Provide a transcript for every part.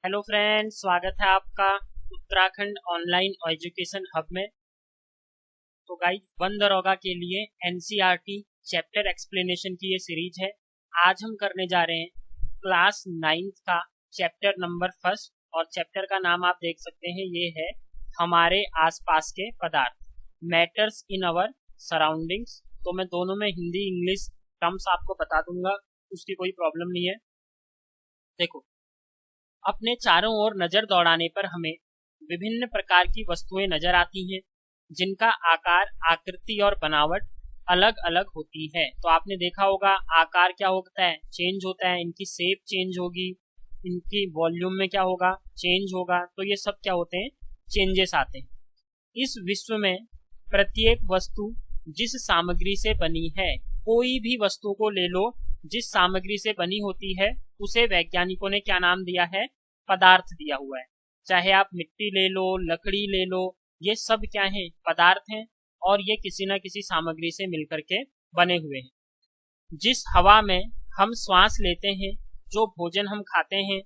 Hello friends, स्वागत है आपका उत्तराखंड ऑनलाइन एजुकेशन हब में। तो गाइस, वन दरोगा के लिए एनसीईआरटी चैप्टर एक्सप्लेनेशन की ये सीरीज है। आज हम करने जा रहे हैं क्लास 9th का चैप्टर नंबर फर्स्ट, और चैप्टर का नाम आप देख सकते हैं, ये है हमारे आसपास के पदार्थ, मैटर्स इन अवर सराउंडिंग्स। तो मैं दोनों में हिंदी इंग्लिश टर्म्स आपको बता दूंगा, उसकी कोई प्रॉब्लम नहीं है। देखो, अपने चारों ओर नजर दौड़ाने पर हमें विभिन्न प्रकार की वस्तुएं नजर आती हैं, जिनका आकार, आकृति और बनावट अलग अलग होती है। तो आपने देखा होगा, आकार क्या होता है, चेंज होता है, इनकी शेप चेंज होगी, इनकी वॉल्यूम में क्या होगा, चेंज होगा। तो ये सब क्या होते हैं, चेंजेस आते हैं। इस विश्व में प्रत्येक वस्तु जिस सामग्री से बनी है, कोई भी वस्तु को ले लो, जिस सामग्री से बनी होती है उसे वैज्ञानिकों ने क्या नाम दिया है, पदार्थ दिया हुआ है। चाहे आप मिट्टी ले लो, लकड़ी ले लो, ये सब क्या है, पदार्थ हैं, और ये किसी न किसी सामग्री से मिलकर के बने हुए हैं। जिस हवा में हम श्वास लेते हैं, जो भोजन हम खाते हैं,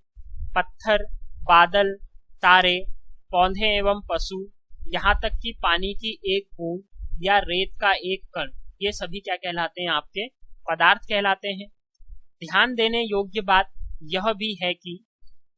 पत्थर, बादल, तारे, पौधे एवं पशु, यहाँ तक कि पानी की एक बूंद या रेत का एक कण, ये सभी क्या कहलाते हैं, आपके पदार्थ कहलाते हैं। ध्यान देने योग्य बात यह भी है कि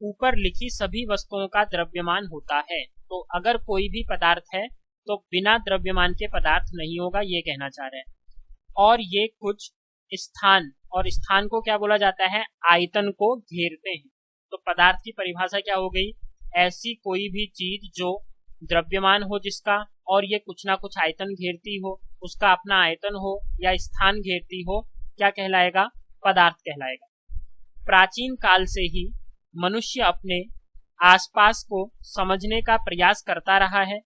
ऊपर लिखी सभी वस्तुओं का द्रव्यमान होता है। तो अगर कोई भी पदार्थ है तो बिना द्रव्यमान के पदार्थ नहीं होगा, ये कहना चाह रहे हैं। और ये कुछ स्थान, और स्थान को क्या बोला जाता है, आयतन को घेरते हैं। तो पदार्थ की परिभाषा क्या हो गई, ऐसी कोई भी चीज जो द्रव्यमान हो जिसका, और ये कुछ ना कुछ आयतन घेरती हो, उसका अपना आयतन हो या स्थान घेरती हो, क्या कहलाएगा, पदार्थ कहलाएगा। प्राचीन काल से ही मनुष्य अपने आसपास को समझने का प्रयास करता रहा है।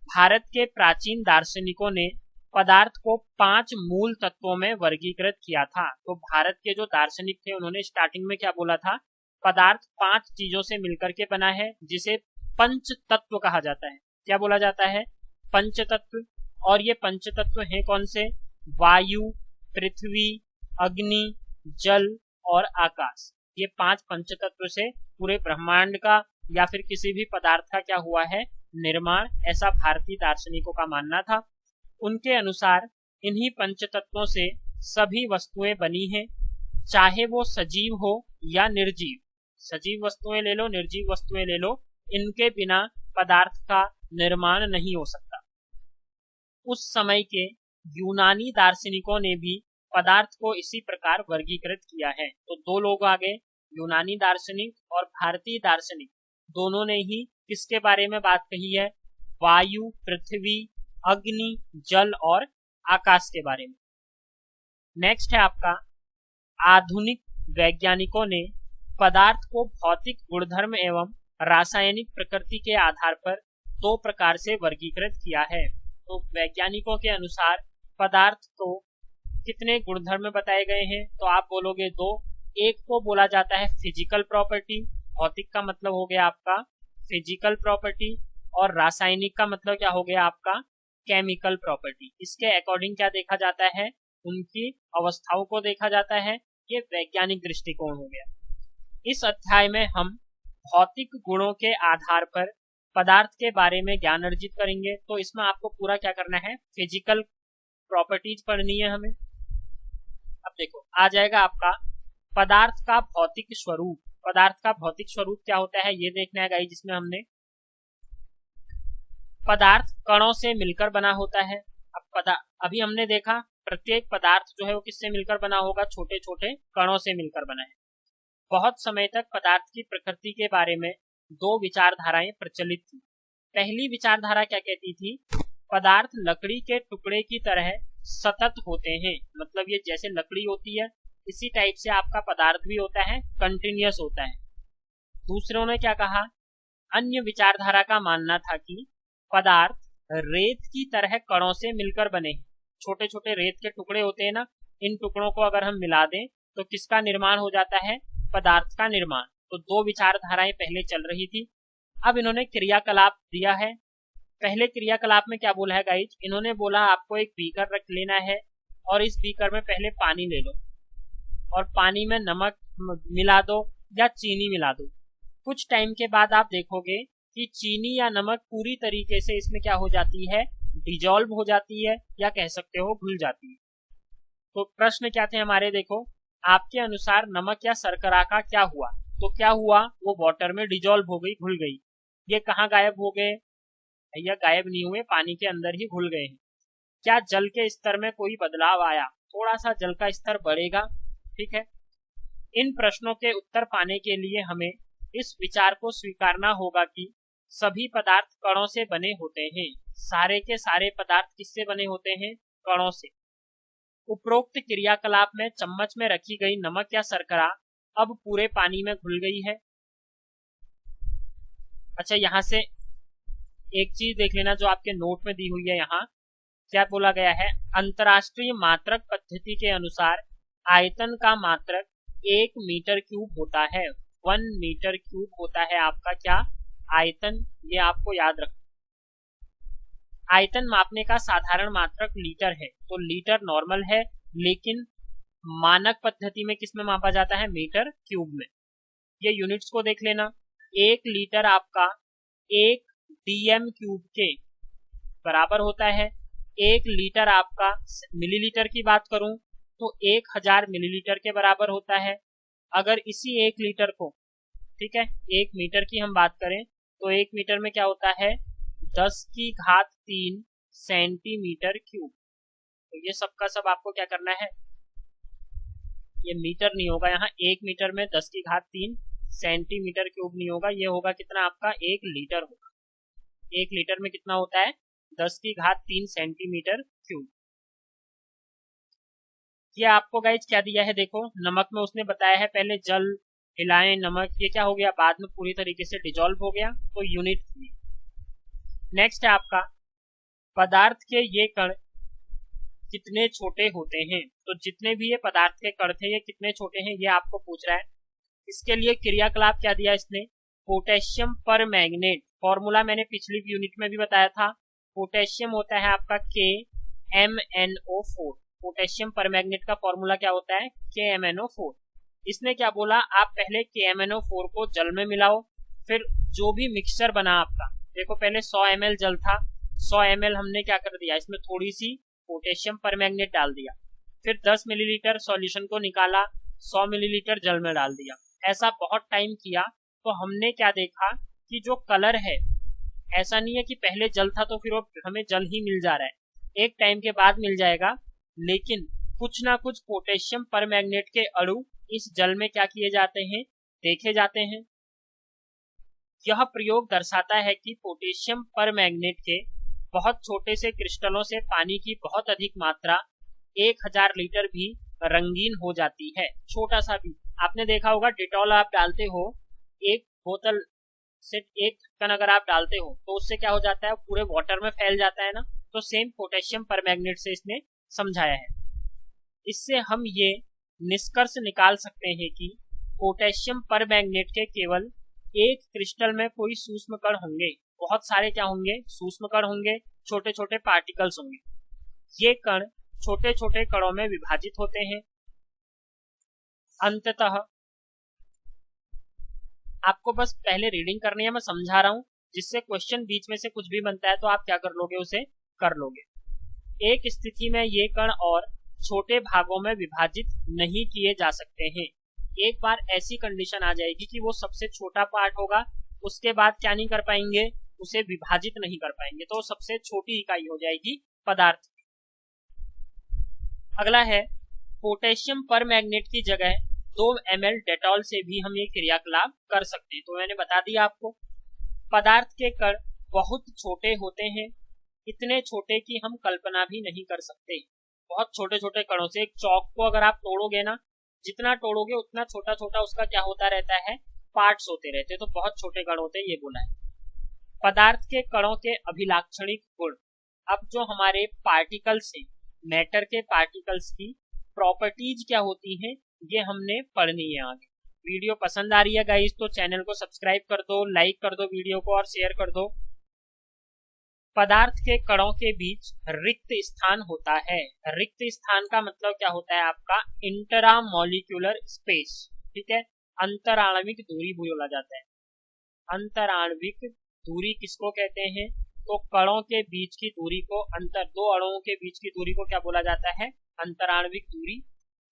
भारत के प्राचीन दार्शनिकों ने पदार्थ को 5 मूल तत्वों में वर्गीकृत किया था। तो भारत के जो दार्शनिक थे, उन्होंने स्टार्टिंग में क्या बोला था, पदार्थ 5 चीजों से मिलकर के बना है, जिसे पंच तत्व कहा जाता है। क्या बोला जाता है, पंच तत्व। और ये पंच तत्व हैं कौन से, वायु, पृथ्वी, अग्नि, जल और आकाश। ये 5 पंच तत्व से पूरे ब्रह्मांड का या फिर किसी भी पदार्थ का क्या हुआ है, निर्माण, ऐसा भारतीय दार्शनिकों का मानना था। उनके अनुसार इन्हीं पंच तत्वों से सभी वस्तुएं बनी हैं, चाहे वो सजीव हो या निर्जीव। सजीव वस्तुएं ले लो, निर्जीव वस्तुएं ले लो, इनके बिना पदार्थ का निर्माण नहीं हो सकता। उस समय के यूनानी दार्शनिकों ने भी पदार्थ को इसी प्रकार वर्गीकृत किया है। तो 2 लोग आ गए, यूनानी दार्शनिक और भारतीय दार्शनिक, दोनों ने ही किसके बारे में बात कही है, वायु, पृथ्वी, अग्नि, जल और आकाश के बारे में। नेक्स्ट है आपका, आधुनिक वैज्ञानिकों ने पदार्थ को भौतिक गुणधर्म एवं रासायनिक प्रकृति के आधार पर 2 प्रकार से वर्गीकृत किया है। तो वैज्ञानिकों के अनुसार पदार्थ को कितने गुणधर्म बताए गए हैं, तो आप बोलोगे 2। एक को बोला जाता है फिजिकल प्रॉपर्टी, भौतिक का मतलब हो गया आपका फिजिकल प्रॉपर्टी, और रासायनिक का मतलब क्या हो गया आपका केमिकल प्रॉपर्टी। इसके अकॉर्डिंग क्या देखा जाता है, उनकी अवस्थाओं को देखा जाता है। ये वैज्ञानिक दृष्टिकोण हो गया। इस अध्याय में हम भौतिक गुणों के आधार पर पदार्थ के बारे में ज्ञान अर्जित करेंगे। तो इसमें आपको पूरा क्या करना है, फिजिकल प्रॉपर्टीज पढ़नी है हमें। अब देखो, आ जाएगा आपका पदार्थ का भौतिक स्वरूप। पदार्थ का भौतिक स्वरूप क्या होता है, ये देखना है गाइस, जिसमें हमने पदार्थ कणों से मिलकर बना होता है। अब अभी हमने देखा प्रत्येक पदार्थ जो है वो किससे मिलकर बना होगा, छोटे छोटे कणों से मिलकर बना है। बहुत समय तक पदार्थ की प्रकृति के बारे में 2 विचारधाराएं प्रचलित थी। पहली विचारधारा क्या कहती थी, पदार्थ लकड़ी के टुकड़े की तरह सतत होते हैं। मतलब ये जैसे लकड़ी होती है, इसी टाइप से आपका पदार्थ भी होता है, कंटिन्यूअस होता है। दूसरों ने क्या कहा, अन्य विचारधारा का मानना था कि पदार्थ रेत की तरह कणों से मिलकर बने हैं। छोटे छोटे रेत के टुकड़े होते हैं ना, इन टुकड़ों को अगर हम मिला दें तो किसका निर्माण हो जाता है, पदार्थ का निर्माण। तो 2 विचारधाराएं पहले चल रही थी। अब इन्होंने क्रियाकलाप दिया है। पहले क्रियाकलाप में क्या बोला है गाइज, इन्होंने बोला आपको एक बीकर रख लेना है, और इस बीकर में पहले पानी ले लो, और पानी में नमक मिला दो या चीनी मिला दो। कुछ टाइम के बाद आप देखोगे कि चीनी या नमक पूरी तरीके से इसमें क्या हो जाती है, डिजॉल्व हो जाती है, या कह सकते हो घुल जाती है। तो प्रश्न क्या थे हमारे, देखो आपके अनुसार नमक या शर्करा का क्या हुआ, तो क्या हुआ, वो वाटर में डिजॉल्व हो गई, घुल गई। ये कहाँ गायब हो गए, भैया गायब नहीं हुए, पानी के अंदर ही घुल गए हैं। क्या जल के स्तर में कोई बदलाव आया, थोड़ा सा जल का स्तर बढ़ेगा, ठीक है। इन प्रश्नों के उत्तर पाने के लिए हमें इस विचार को स्वीकारना होगा कि सभी पदार्थ कणों से बने होते हैं। सारे के सारे पदार्थ किससे बने होते हैं, कणों से। उपरोक्त क्रियाकलाप में चम्मच में रखी गई नमक या शर्करा अब पूरे पानी में घुल गई है। अच्छा, यहाँ से एक चीज देख लेना जो आपके नोट में दी हुई है, यहाँ क्या बोला गया है, अंतरराष्ट्रीय मात्रक पद्धति के अनुसार आयतन का मात्रक 1 मीटर क्यूब होता है। 1 मीटर क्यूब होता है आपका क्या, आयतन, ये आपको याद रखना। आयतन मापने का साधारण मात्रक लीटर है, तो लीटर नॉर्मल है, लेकिन मानक पद्धति में किस में मापा जाता है, मीटर क्यूब में। ये यूनिट्स को देख लेना, 1 लीटर आपका 1 डीएम क्यूब के बराबर होता है। 1 लीटर आपका, मिलीलीटर की बात करूं तो 1000 मिलीलीटर के बराबर होता है। अगर इसी 1 लीटर को, ठीक है, 1 मीटर की हम बात करें तो 1 मीटर में क्या होता है, 10⁻³ सेंटीमीटर क्यूब। तो ये सबका सब आपको क्या करना है, ये मीटर नहीं होगा, यहाँ 1 मीटर में 10⁻³ सेंटीमीटर क्यूब नहीं होगा, ये होगा कितना आपका, 1 लीटर होगा। 1 लीटर में कितना होता है, 10⁻³ सेंटीमीटर क्यूब। ये आपको गाइज क्या दिया है, देखो नमक में उसने बताया है पहले जल हिलाएं नमक, ये क्या हो गया, बाद में पूरी तरीके से डिजॉल्व हो गया, तो यूनिट 3। नेक्स्ट है आपका, पदार्थ के ये कण कितने छोटे होते हैं, तो जितने भी ये पदार्थ के कण थे ये कितने छोटे हैं, ये आपको पूछ रहा है। इसके लिए क्रियाकलाप क्या दिया इसने, पोटेशियम पर मैग्नेट। फॉर्मूला मैंने पिछली यूनिट में भी बताया था, पोटेशियम होता है आपका KMnO4। पोटेशियम पर मैग्नेट का फॉर्मूला क्या होता है, KMnO4। इसने क्या बोला, आप पहले KMnO4 को जल में मिलाओ, फिर जो भी मिक्सचर बना आपका, देखो पहले 100 ml जल था, 100 ml हमने क्या कर दिया, इसमें थोड़ी सी पोटेशियम पर मैग्नेट डाल दिया, फिर 10 मिलीलीटर सॉल्यूशन को निकाला, 100 मिलीलीटर जल में डाल दिया। ऐसा बहुत टाइम किया तो हमने क्या देखा कि जो कलर है, ऐसा नहीं है कि पहले जल था तो फिर वो हमें जल ही मिल जा रहा है, एक टाइम के बाद मिल जाएगा, लेकिन कुछ ना कुछ पोटेशियम पर मैग्नेट के अणु इस जल में क्या किए जाते हैं, देखे जाते हैं। यह प्रयोग दर्शाता है कि पोटेशियम पर मैग्नेट के बहुत छोटे से क्रिस्टलों से पानी की बहुत अधिक मात्रा 1000 लीटर भी रंगीन हो जाती है। छोटा सा भी, आपने देखा होगा डिटॉल आप डालते हो, एक बोतल से 1 ढक्कन अगर आप डालते हो तो उससे क्या हो जाता है, पूरे वाटर में फैल जाता है ना, तो सेम पोटेशियम पर मैग्नेट से इसने समझाया है। इससे हम ये निष्कर्ष निकाल सकते हैं कि पोटेशियम पर मैग्नेट के केवल एक क्रिस्टल में कोई सूक्ष्म कण होंगे, बहुत सारे क्या होंगे, सूक्ष्म कण होंगे, छोटे छोटे पार्टिकल्स होंगे। ये कण छोटे छोटे कणों में विभाजित होते हैं। अंततः आपको बस पहले रीडिंग करनी है, मैं समझा रहा हूं, जिससे क्वेश्चन बीच में से कुछ भी बनता है तो आप क्या कर लोगे, उसे कर लोगे। एक स्थिति में ये कण और छोटे भागों में विभाजित नहीं किए जा सकते हैं। एक बार ऐसी कंडीशन आ जाएगी कि वो सबसे छोटा पार्ट होगा, उसके बाद क्या नहीं कर पाएंगे, उसे विभाजित नहीं कर पाएंगे, तो सबसे छोटी इकाई हो जाएगी पदार्थ। अगला है, पोटेशियम पर मैग्नेट की जगह 2 ml डेटॉल से भी हम ये क्रियाकलाप कर सकते हैं। तो मैंने बता दिया आपको, पदार्थ के कण बहुत छोटे होते हैं, इतने छोटे कि हम कल्पना भी नहीं कर सकते। बहुत छोटे छोटे कणों से, एक चौक को अगर आप तोड़ोगे ना, जितना तोड़ोगे उतना छोटा छोटा उसका क्या होता रहता है, पार्ट्स होते रहते हैं, तो बहुत छोटे कण होते हैं, ये बोला है। पदार्थ के कणों के अभिलाक्षणिक गुण, अब जो हमारे पार्टिकल्स हैं, मैटर के पार्टिकल्स की प्रॉपर्टीज क्या होती हैं, ये हमने पढ़नी है आगे। वीडियो पसंद आ रही है गाइस तो चैनल को सब्सक्राइब कर दो, लाइक कर दो वीडियो को और शेयर कर दो। पदार्थ के कणों के बीच रिक्त स्थान होता है। रिक्त स्थान का मतलब क्या होता है आपका, इंटरा मॉलिक्यूलर स्पेस, ठीक है, अंतराणविक दूरी बोला जाता है। अंतराण्विक दूरी किसको कहते हैं? तो कणों के बीच की दूरी को दो अणुओं के बीच की दूरी को क्या बोला जाता है? अंतराण्विक दूरी।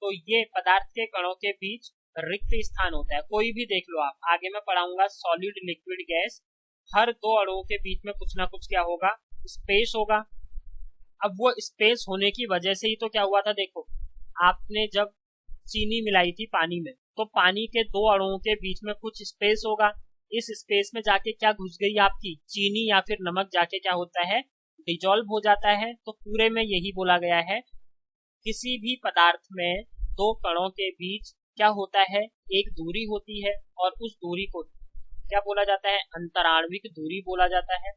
तो ये पदार्थ के कणों के बीच रिक्त स्थान होता है। कोई भी देख लो आप, आगे मैं पढ़ाऊंगा सॉलिड लिक्विड गैस, हर दो अणुओं के बीच में कुछ ना कुछ क्या होगा? स्पेस होगा। अब वो स्पेस होने की वजह से ही तो क्या हुआ था, देखो आपने जब चीनी मिलाई थी पानी में, तो पानी के दो अणुओं के बीच में कुछ स्पेस होगा। इस स्पेस में जाके क्या घुस गई आपकी चीनी या फिर नमक, जाके क्या होता है? डिजॉल्व हो जाता है। तो पूरे में यही बोला गया है, किसी भी पदार्थ में दो कणों के बीच क्या होता है? एक दूरी होती है, और उस दूरी को क्या बोला जाता है? अंतराण्विक दूरी बोला जाता है।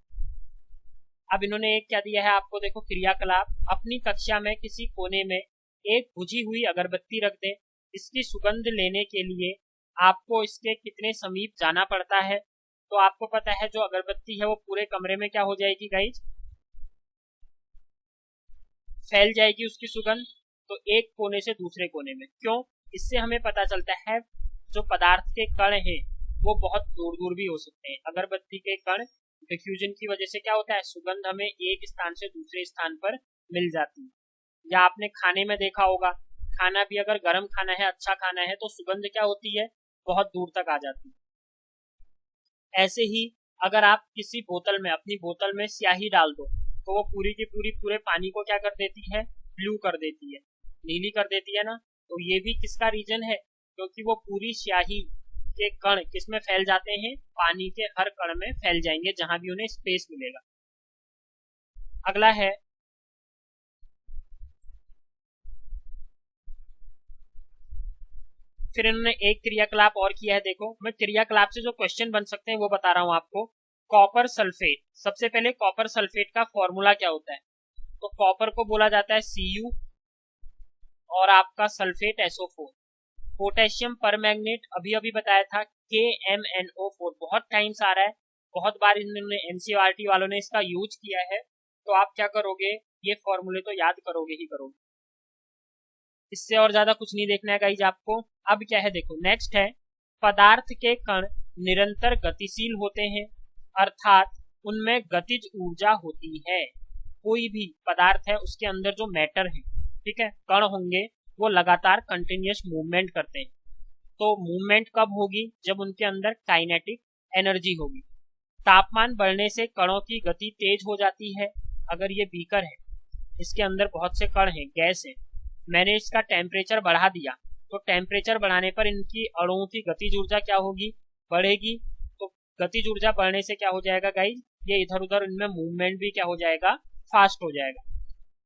अब इन्होंने एक क्या दिया है आपको, देखो क्रियाकलाप। अपनी कक्षा में किसी कोने में एक बुझी हुई अगरबत्ती रख दें। इसकी सुगंध लेने के लिए आपको इसके कितने समीप जाना पड़ता है? तो आपको पता है जो अगरबत्ती है वो पूरे कमरे में क्या हो जाएगी गाइज? फैल जाएगी उसकी सुगंध। तो एक कोने से दूसरे कोने में, क्यों? इससे हमें पता चलता है जो पदार्थ के कण हैं वो बहुत दूर दूर भी हो सकते हैं। अगरबत्ती के कण डिफ्यूजन की वजह से क्या होता है? सुगंध हमें एक स्थान से दूसरे स्थान पर मिल जाती है। या आपने खाने में देखा होगा, खाना भी अगर गर्म खाना है, अच्छा खाना है, तो सुगंध क्या होती है? बहुत दूर तक आ जाती है। ऐसे ही अगर आप किसी बोतल में, अपनी बोतल में स्याही डाल दो, तो वो पूरी की पूरी पूरे पानी को क्या कर देती है? ब्लू कर देती है, नीली कर देती है ना। तो ये भी किसका रीजन है? क्योंकि वो पूरी स्याही के कण किसमें फैल जाते हैं? पानी के हर कण में फैल जाएंगे, जहां भी उन्हें स्पेस मिलेगा। अगला है फिर इन्होंने एक क्रियाकलाप और किया है। देखो मैं क्रियाकलाप से जो क्वेश्चन बन सकते हैं वो बता रहा हूं आपको। कॉपर सल्फेट, सबसे पहले कॉपर सल्फेट का फॉर्मूला क्या होता है? तो कॉपर को बोला जाता है Cu और आपका सल्फेट SO4। पोटेशियम परमैंगनेट अभी अभी बताया था KMnO4, बहुत टाइम्स आ रहा है, बहुत बार इन्होंने NCERT वालों ने इसका यूज किया है। तो आप क्या करोगे? ये फॉर्मूले तो याद करोगे ही करोगे, इससे और ज्यादा कुछ नहीं देखना है गाइज आपको। अब क्या है देखो, नेक्स्ट है पदार्थ के कण निरंतर गतिशील होते हैं, अर्थात उनमें गतिज ऊर्जा होती है। कोई भी पदार्थ है उसके अंदर जो मैटर है, ठीक है, कण होंगे, वो लगातार कंटिन्यूअस मूवमेंट करते हैं। तो मूवमेंट कब होगी? जब उनके अंदर काइनेटिक एनर्जी होगी। तापमान बढ़ने से कणों की गति तेज हो जाती है। अगर ये बीकर है, इसके अंदर बहुत से कण हैं, गैस है, मैंने इसका टेम्परेचर बढ़ा दिया, तो टेम्परेचर बढ़ाने पर इनकी अणुओं की गतिज ऊर्जा क्या होगी? बढ़ेगी। तो गतिज ऊर्जा बढ़ने से क्या हो जाएगा गाइज? ये इधर उधर इनमें मूवमेंट भी क्या हो जाएगा? फास्ट हो जाएगा।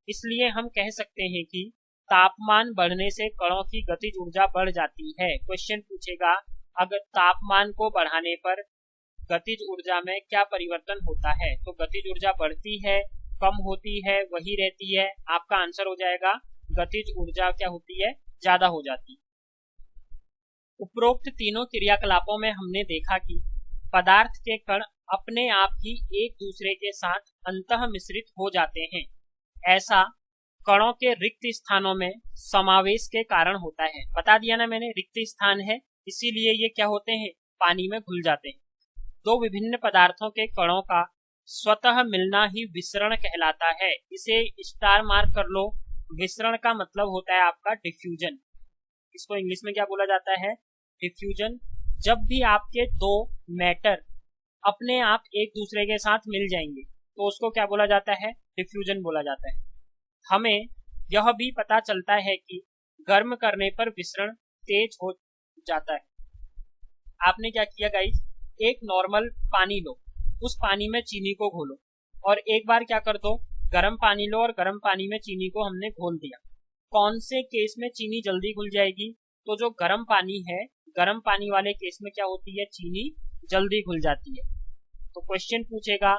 इसलिए हम कह सकते हैं कि तापमान बढ़ने से कणों की गतिज ऊर्जा बढ़ जाती है। क्वेश्चन पूछेगा अगर तापमान को बढ़ाने पर गतिज ऊर्जा में क्या परिवर्तन होता है? तो गतिज ऊर्जा बढ़ती है, कम होती है, वही रहती है? आपका आंसर हो जाएगा गतिज ऊर्जा क्या होती है? ज्यादा हो जाती है। उपरोक्त तीनों क्रियाकलापों में हमने देखा कि पदार्थ के कण अपने आप ही एक दूसरे के साथ अंतः मिश्रित हो जाते हैं। ऐसा कणों के रिक्त स्थानों में समावेश के कारण होता है। बता दिया ना मैंने, रिक्त स्थान है इसीलिए ये क्या होते हैं? पानी में घुल जाते हैं। दो विभिन्न पदार्थों के कणों का स्वतः मिलना ही विसरण कहलाता है। इसे स्टार मार्क कर लो। विसरण का मतलब होता है आपका डिफ्यूजन। इसको इंग्लिश में क्या बोला जाता है? डिफ्यूजन। जब भी आपके दो मैटर अपने आप एक दूसरे के साथ मिल जाएंगे तो उसको क्या बोला जाता है? डिफ्यूजन बोला जाता है। हमें यह भी पता चलता है कि गर्म करने पर विसरण तेज हो जाता है। आपने क्या किया गाइस? एक नॉर्मल पानी लो, उस पानी में चीनी को घोलो, और एक बार क्या कर दो, गर्म पानी लो और गर्म पानी में चीनी को हमने घोल दिया। कौन से केस में चीनी जल्दी घुल जाएगी? तो जो गर्म पानी है, गर्म पानी वाले केस में क्या होती है? चीनी जल्दी घुल जाती है। तो क्वेश्चन पूछेगा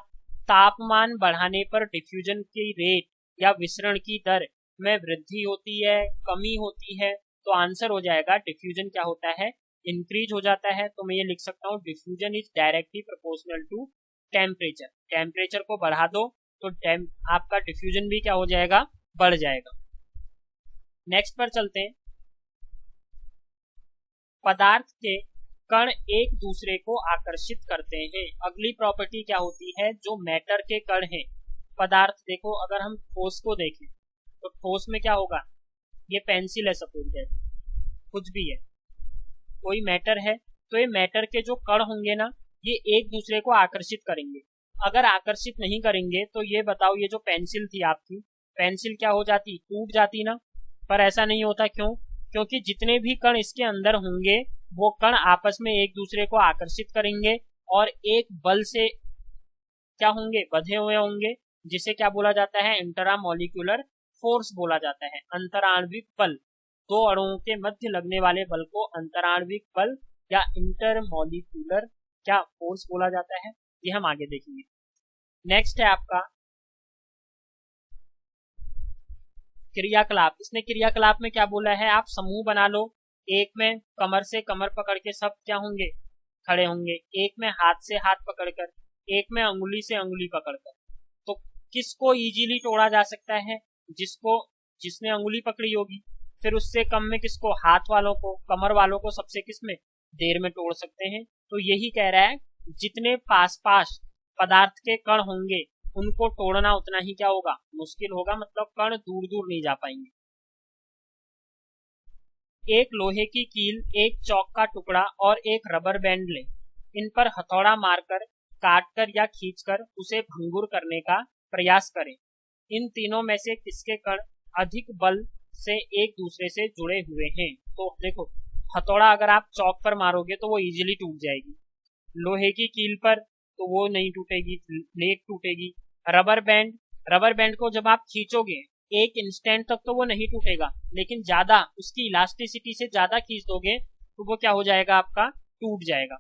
तापमान बढ़ाने पर डिफ्यूजन की रेट या विसरण की दर में वृद्धि होती है, कमी होती है? तो आंसर हो जाएगा डिफ्यूजन क्या होता है? इंक्रीज हो जाता है। तो मैं ये लिख सकता हूँ diffusion is directly proportional to temperature. Temperature को बढ़ा दो तो आपका डिफ्यूजन भी क्या हो जाएगा? बढ़ जाएगा। नेक्स्ट पर चलते हैं। पदार्थ के कण एक दूसरे को आकर्षित करते हैं। अगली प्रॉपर्टी क्या होती है, जो मैटर के कण हैं पदार्थ, देखो अगर हम ठोस को देखें तो ठोस में क्या होगा, ये पेंसिल है सपोज दैट, कुछ भी है, कोई मैटर है, तो ये मैटर के जो कण होंगे ना, ये एक दूसरे को आकर्षित करेंगे। अगर आकर्षित नहीं करेंगे तो ये बताओ, ये जो पेंसिल थी आपकी, पेंसिल क्या हो जाती, टूट जाती ना। पर ऐसा नहीं होता, क्यों? क्योंकि जितने भी कण इसके अंदर होंगे वो कण आपस में एक दूसरे को आकर्षित करेंगे और एक बल से क्या होंगे, बंधे हुए होंगे, जिसे क्या बोला जाता है, इंटरामॉलिक्यूलर फोर्स बोला जाता है, अंतराण्विक बल। दो अणुओं के मध्य लगने वाले बल को अंतराण्विक बल या इंटरमॉलिक्यूलर क्या फोर्स बोला जाता है, ये हम आगे देखेंगे। नेक्स्ट है आपका क्रियाकलाप। इसने क्रियाकलाप में क्या बोला है, आप समूह बना लो, एक में कमर से कमर पकड़ के सब क्या होंगे, खड़े होंगे, एक में हाथ से हाथ पकड़कर, एक में अंगुली से अंगुली पकड़कर। तो किसको इजीली तोड़ा जा सकता है, जिसने अंगुली पकड़ी होगी। फिर उससे कम में किसको, हाथ वालों को, कमर वालों को सबसे किसमें, देर में तोड़ सकते हैं। तो यही कह रहा है, जितने पास पास पदार्थ के कण होंगे उनको तोड़ना उतना ही क्या होगा, मुश्किल होगा, मतलब कण दूर दूर नहीं जा पाएंगे। एक लोहे की कील, एक चौक का टुकड़ा और एक रबर बैंड ले, इन पर हथौड़ा मारकर, काटकर या खींचकर उसे भंगुर करने का प्रयास करें। इन तीनों में से किसके कण अधिक बल से एक दूसरे से जुड़े हुए हैं। तो देखो, हथौड़ा अगर आप चौक पर मारोगे तो वो इजीली टूट जाएगी, लोहे की कील पर तो वो नहीं टूटेगी, प्लेट टूटेगी। रबर बैंड को जब आप खींचोगे एक इंस्टेंट तक तो वो नहीं टूटेगा, लेकिन ज्यादा उसकी इलास्टिसिटी से ज्यादा खींच दोगे तो वो क्या हो जाएगा, आपका टूट जाएगा।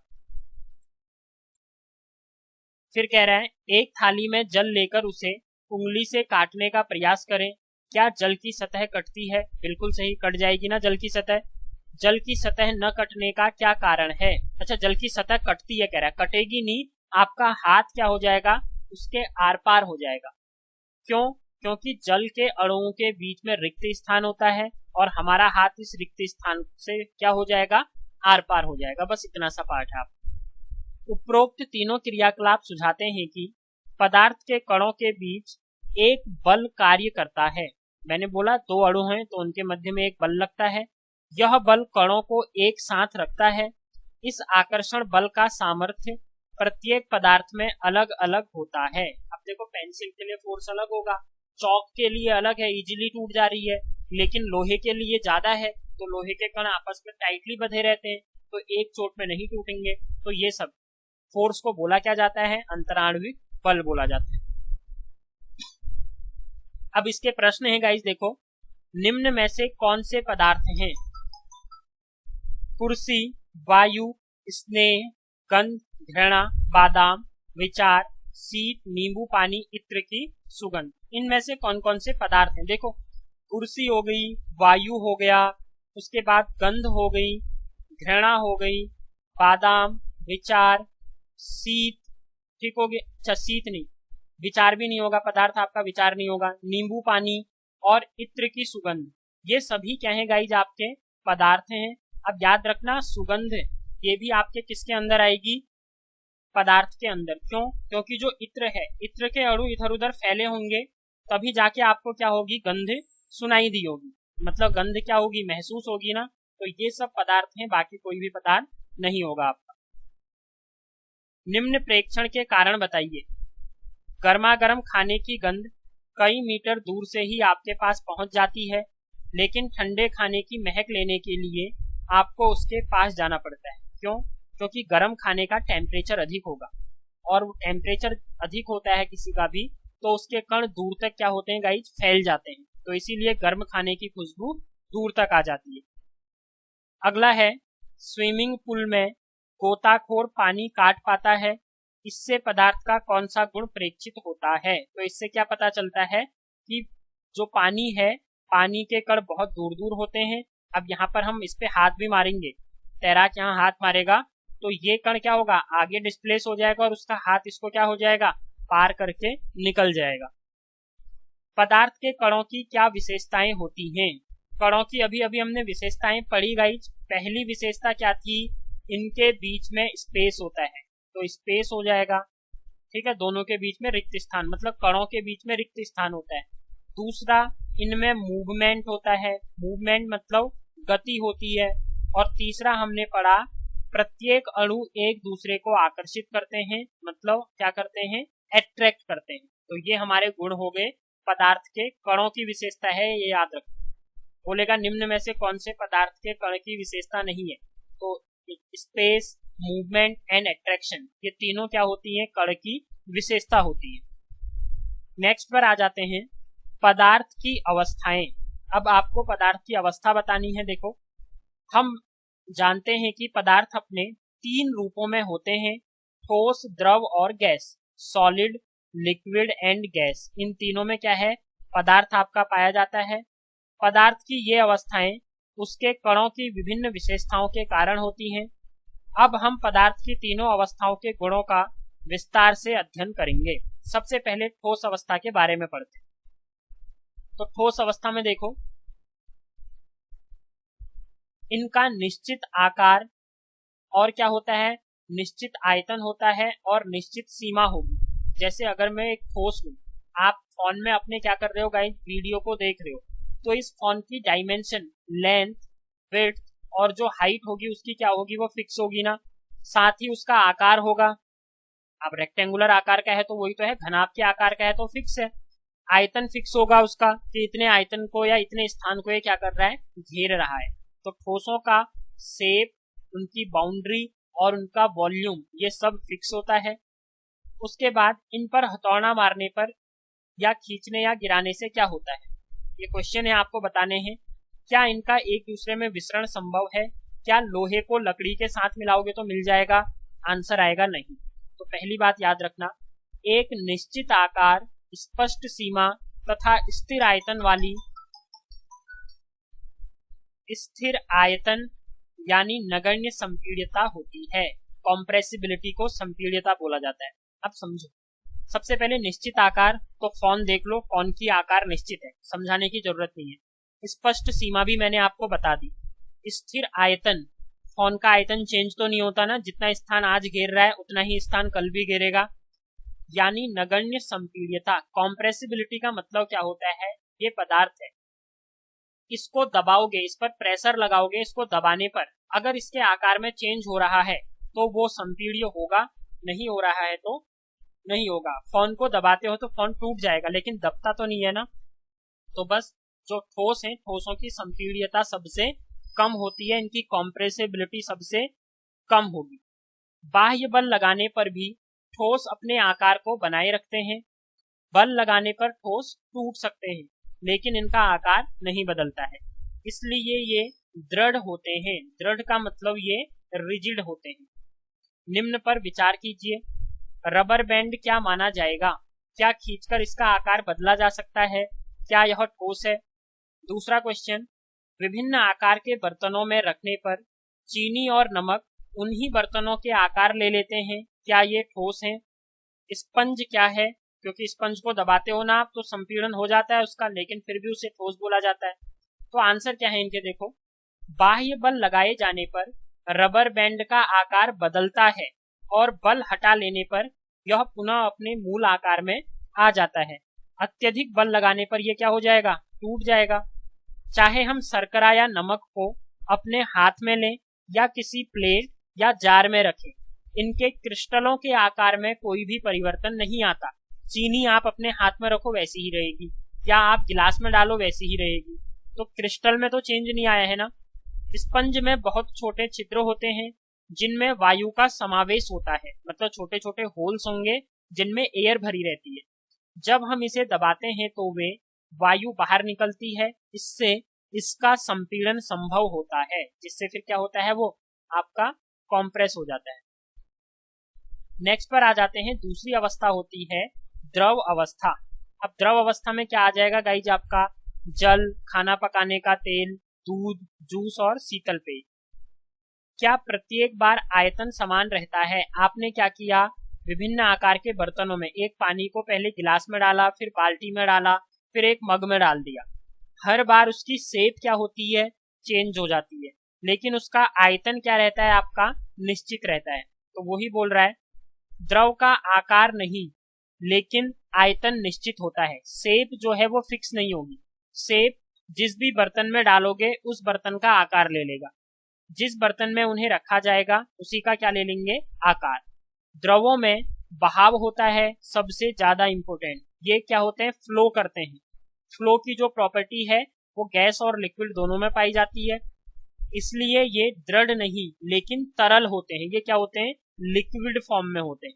फिर कह रहा है, एक थाली में जल लेकर उसे उंगली से काटने का प्रयास करें, क्या जल की सतह कटती है? बिल्कुल सही, कट जाएगी ना जल की सतह। जल की सतह न कटने का क्या कारण है? अच्छा, जल की सतह कटती है कह रहा है, कटेगी नहीं, आपका हाथ क्या हो जाएगा, उसके आर पार हो जाएगा। क्यों? क्योंकि जल के अणुओं के बीच में रिक्त स्थान होता है और हमारा हाथ इस रिक्त स्थान से क्या हो जाएगा, आर पार हो जाएगा। बस इतना सा पाठ है। आप उपरोक्त तीनों क्रियाकलाप सुझाते हैं कि पदार्थ के कणों के बीच एक बल कार्य करता है। मैंने बोला दो अणु हैं तो उनके मध्य में एक बल लगता है, यह बल कणों को एक साथ रखता है। इस आकर्षण बल का सामर्थ्य प्रत्येक पदार्थ में अलग अलग होता है। अब देखो, पेंसिल के लिए फोर्स अलग होगा, चौक के लिए अलग है, इजीली टूट जा रही है, लेकिन लोहे के लिए ज्यादा है, तो लोहे के कण आपस में टाइटली बंधे रहते हैं तो एक चोट में नहीं टूटेंगे। तो ये सब फोर्स को बोला क्या जाता है, अंतराण्विक बल बोला जाता है। अब इसके प्रश्न है गाइस, देखो, निम्न में से कौन से पदार्थ हैं, कुर्सी, वायु, स्नेह, गंध, घृणा, बादाम, विचार, सीट, नींबू पानी, इत्र की सुगंध, इनमें से कौन कौन से पदार्थ हैं? देखो, कुर्सी हो गई, वायु हो गया, उसके बाद गंध हो गई, घृणा हो गई, बादाम, विचार, सीत, ठीक हो गया। अच्छा, सीत नहीं, विचार भी नहीं होगा, पदार्थ आपका विचार नहीं होगा, नींबू पानी और इत्र की सुगंध, ये सभी क्या है गाइज, आपके पदार्थ हैं। अब याद रखना, सुगंध ये भी आपके किसके अंदर आएगी, पदार्थ के अंदर। क्यों? क्योंकि जो इत्र है, इत्र के अणु इधर उधर फैले होंगे, तभी जाके आपको क्या होगी, गंध सुनाई दी होगी, मतलब गंध क्या होगी, महसूस होगी ना। तो ये सब पदार्थ हैं, बाकी कोई भी पदार्थ नहीं होगा आपका। निम्न प्रेक्षण के कारण बताइए। गर्मा गर्म खाने की गंध कई मीटर दूर से ही आपके पास पहुंच जाती है, लेकिन ठंडे खाने की महक लेने के लिए आपको उसके पास जाना पड़ता है। क्यों? क्योंकि गर्म खाने का टेम्परेचर अधिक होगा, और टेम्परेचर अधिक होता है किसी का भी तो उसके कण दूर तक क्या होते हैं गाइज, फैल जाते हैं, तो इसीलिए गर्म खाने की खुशबू दूर तक आ जाती है। अगला है, स्विमिंग पूल में गोताखोर पानी काट पाता है, इससे पदार्थ का कौन सा गुण प्रेक्षित होता है? तो इससे क्या पता चलता है कि जो पानी है, पानी के कण बहुत दूर दूर होते हैं। अब यहाँ पर हम इस पे हाथ भी मारेंगे, तैराक यहाँ हाथ मारेगा तो ये कण क्या होगा, आगे डिस्प्लेस हो जाएगा और उसका हाथ इसको क्या हो जाएगा, पार करके निकल जाएगा। पदार्थ के कणों की क्या विशेषताएं होती हैं? कणों की अभी अभी हमने विशेषताएं पढ़ी गाइज। पहली विशेषता क्या थी इनके बीच में स्पेस होता है तो स्पेस हो जाएगा, ठीक है। दोनों के बीच में रिक्त स्थान, मतलब कणों के बीच में रिक्त स्थान होता है। दूसरा, इनमें मूवमेंट होता है, मूवमेंट मतलब गति होती है। और तीसरा हमने पढ़ा, प्रत्येक अणु एक दूसरे को आकर्षित करते हैं, मतलब क्या करते हैं, अट्रैक्ट करते हैं। तो ये हमारे गुण हो गए पदार्थ के। कणों की विशेषता है, ये याद रखो। बोलेगा निम्न में से कौन से पदार्थ के कण की विशेषता नहीं है, तो स्पेस, मूवमेंट एंड अट्रैक्शन, ये तीनों क्या होती है, कण की विशेषता होती है। नेक्स्ट पर आ जाते हैं, पदार्थ की अवस्थाएं। अब आपको पदार्थ की अवस्था बतानी है। देखो, हम जानते हैं कि पदार्थ अपने 3 रूपों में होते हैं, ठोस, द्रव और gas, solid, liquid and gas. इन तीनों में क्या है, पदार्थ आपका पाया जाता है। पदार्थ की ये अवस्थाएं उसके कणों की विभिन्न विशेषताओं के कारण होती हैं। अब हम पदार्थ की तीनों अवस्थाओं के गुणों का विस्तार से अध्ययन करेंगे। सबसे पहले ठोस अवस्था के बारे में पढ़ते हैं। तो ठोस अवस्था में देखो, इनका निश्चित आकार और क्या होता है, निश्चित आयतन होता है और निश्चित सीमा होगी। जैसे अगर मैं एक ठोस हूं, आप फोन में अपने क्या कर रहे हो गाइस, वीडियो को देख रहे हो, तो इस फोन की डायमेंशन, लेंथ, विड्थ और जो हाइट होगी उसकी क्या होगी, वो फिक्स होगी ना। साथ ही उसका आकार होगा, अब रेक्टेंगुलर आकार का है तो वही तो है, घनाभ के आकार का है तो फिक्स है। आयतन फिक्स होगा उसका कि इतने आयतन को या इतने स्थान को ये क्या कर रहा है, घेर रहा है। तो ठोसों का शेप, उनकी बाउंड्री और उनका वॉल्यूम, ये सब फिक्स होता है। उसके बाद इन पर हथौड़ा मारने पर या खींचने या गिराने से क्या होता है, ये क्वेश्चन है, आपको बताने हैं। क्या इनका एक दूसरे में विसरण संभव है? क्या लोहे को लकड़ी के साथ मिलाओगे तो मिल जाएगा? आंसर आएगा नहीं। तो पहली बात याद रखना, एक निश्चित आकार, स्पष्ट सीमा तथा स्थिर आयतन यानी नगण्य संपीड्यता होती है। कॉम्प्रेसिबिलिटी को संपीड्यता बोला जाता है। अब समझो, सबसे पहले निश्चित आकार, तो फोन देख लो, फोन की आकार निश्चित है, समझाने की जरूरत नहीं है। स्पष्ट सीमा भी मैंने आपको बता दी। स्थिर आयतन, फोन का आयतन चेंज तो नहीं होता ना, जितना स्थान आज घेर रहा है उतना ही स्थान कल भी घेरेगा। यानी नगण्य संपीड्यता। कॉम्प्रेसिबिलिटी का मतलब क्या होता है, ये पदार्थ है, इसको दबाओगे, इस पर प्रेशर लगाओगे, इसको दबाने पर अगर इसके आकार में चेंज हो रहा है तो वो संपीड्य होगा, नहीं हो रहा है तो नहीं होगा। फोन को दबाते हो तो फोन टूट जाएगा, लेकिन दबता तो नहीं है ना। तो बस जो ठोस है, ठोसों की संपीड्यता सबसे कम होती है, इनकी कॉम्प्रेसिबिलिटी सबसे कम होगी। बाह्य बल लगाने पर भी ठोस अपने आकार को बनाए रखते हैं। बल लगाने पर ठोस टूट सकते हैं, लेकिन इनका आकार नहीं बदलता है, इसलिए ये दृढ़ होते हैं। दृढ़ का मतलब ये रिजिड होते हैं। निम्न पर विचार कीजिए, रबर बैंड क्या माना जाएगा? क्या खींचकर इसका आकार बदला जा सकता है? क्या यह ठोस है? दूसरा क्वेश्चन, विभिन्न आकार के बर्तनों में रखने पर चीनी और नमक उन्हीं बर्तनों के आकार ले लेते हैं, क्या ये ठोस हैं? स्पंज क्या है? क्योंकि स्पंज को दबाते हो ना आप तो संपीड़न हो जाता है उसका, लेकिन फिर भी उसे ठोस बोला जाता है। तो आंसर क्या है इनके, देखो, बाह्य बल लगाए जाने पर रबर बैंड का आकार बदलता है और बल हटा लेने पर यह पुनः अपने मूल आकार में आ जाता है। अत्यधिक बल लगाने पर यह क्या हो जाएगा, टूट जाएगा। चाहे हम शर्करा या नमक को अपने हाथ में लें या किसी प्लेट या जार में रखें, इनके क्रिस्टलों के आकार में कोई भी परिवर्तन नहीं आता। चीनी आप अपने हाथ में रखो वैसी ही रहेगी, या आप गिलास में डालो वैसी ही रहेगी, तो क्रिस्टल में तो चेंज नहीं आया है ना। स्पंज में बहुत छोटे छिद्र होते हैं जिनमें वायु का समावेश होता है, मतलब छोटे छोटे होल्स होंगे जिनमें एयर भरी रहती है। जब हम इसे दबाते हैं तो वे वायु बाहर निकलती है, इससे इसका संपीड़न संभव होता है, जिससे फिर क्या होता है, वो आपका कॉम्प्रेस हो जाता है। नेक्स्ट पर आ जाते हैं, दूसरी अवस्था होती है द्रव अवस्था। अब द्रव अवस्था में क्या आ जाएगा गाइज, आपका जल, खाना पकाने का तेल, दूध, जूस और शीतल पेय। क्या प्रत्येक बार आयतन समान रहता है? आपने क्या किया, विभिन्न आकार के बर्तनों में एक पानी को पहले गिलास में डाला, फिर बाल्टी में डाला, फिर एक मग में डाल दिया। हर बार उसकी शेप क्या होती है, चेंज हो जाती है, लेकिन उसका आयतन क्या रहता है आपका, निश्चित रहता है। तो वही बोल रहा है, द्रव का आकार नहीं लेकिन आयतन निश्चित होता है। शेप जो है वो फिक्स नहीं होगी। शेप जिस भी बर्तन में डालोगे उस बर्तन का आकार ले लेगा। जिस बर्तन में उन्हें रखा जाएगा उसी का क्या ले लेंगे, आकार। द्रवों में बहाव होता है सबसे ज्यादा इंपॉर्टेंट। ये क्या होते हैं, फ्लो करते हैं। फ्लो की जो प्रॉपर्टी है वो गैस और लिक्विड दोनों में पाई जाती है, इसलिए ये दृढ़ नहीं लेकिन तरल होते हैं। ये क्या होते हैं, लिक्विड फॉर्म में होते हैं।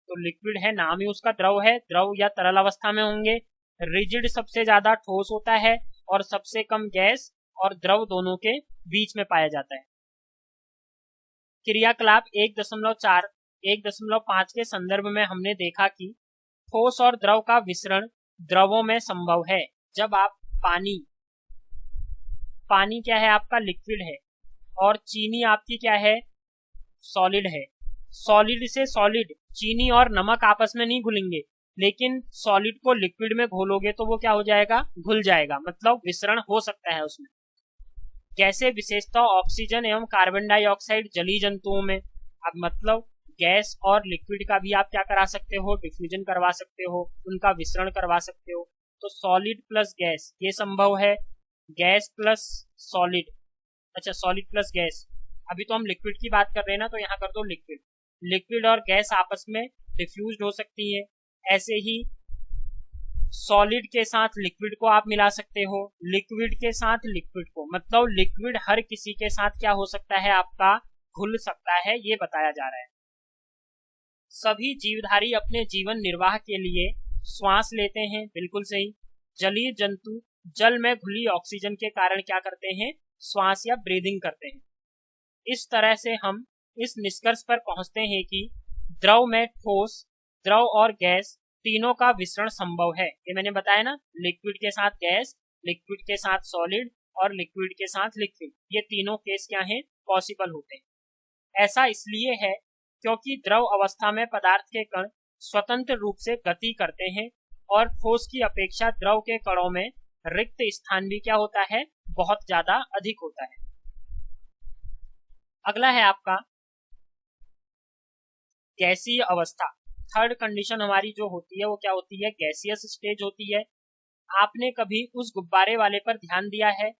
तो लिक्विड है, नाम ही उसका द्रव है, द्रव या तरल अवस्था में होंगे। रिजिड सबसे ज्यादा ठोस होता है और सबसे कम गैस और द्रव दोनों के बीच में पाया जाता है। क्रियाकलाप 1.4 1.5 के संदर्भ में हमने देखा कि ठोस और द्रव का विसरण द्रवों में संभव है। जब आप पानी क्या है आपका, लिक्विड है, और चीनी आपकी क्या है, सॉलिड है। सॉलिड से सॉलिड, चीनी और नमक आपस में नहीं घुलेंगे, लेकिन सॉलिड को लिक्विड में घोलोगे तो वो क्या हो जाएगा, घुल जाएगा, मतलब विसरण हो सकता है उसमें। गैसें विशेषतः ऑक्सीजन एवं कार्बन डाइऑक्साइड जलीय जंतुओं में। अब मतलब गैस और लिक्विड का भी आप क्या करा सकते हो, डिफ्यूजन करवा सकते हो, उनका विसरण करवा सकते हो। तो सॉलिड प्लस गैस ये संभव है, गैस प्लस सॉलिड, अच्छा सॉलिड प्लस गैस। अभी तो हम लिक्विड की बात कर रहे हैं ना, तो यहाँ कर दो लिक्विड। लिक्विड और गैस आपस में डिफ्यूज हो सकती है। ऐसे ही सॉलिड के साथ लिक्विड को आप मिला सकते हो, लिक्विड के साथ लिक्विड को, मतलब लिक्विड हर किसी के साथ क्या हो सकता है आपका, घुल सकता है, ये बताया जा रहा है। सभी जीवधारी अपने जीवन निर्वाह के लिए श्वास लेते हैं, बिल्कुल सही। जलीय जंतु जल में घुली ऑक्सीजन के कारण क्या करते हैं, श्वास या ब्रीदिंग करते हैं। इस तरह से हम इस निष्कर्ष पर पहुंचते हैं कि द्रव में ठोस, द्रव और गैस तीनों का विसरण संभव है। ये मैंने बताया ना, लिक्विड के साथ गैस, लिक्विड के साथ सॉलिड और लिक्विड के साथ लिक्विड, ये तीनों केस क्या हैं, पॉसिबल होते हैं। ऐसा इसलिए है क्योंकि द्रव अवस्था में पदार्थ के कण स्वतंत्र रूप से गति करते हैं और ठोस की अपेक्षा द्रव के कणों में रिक्त स्थान भी क्या होता है, बहुत ज्यादा अधिक होता है। अगला है आपका गैसीय अवस्था। थर्ड कंडीशन हमारी जो होती है वो क्या होती है, गैसियस स्टेज होती है। आपने कभी उस गुब्बारे वाले पर ध्यान दिया है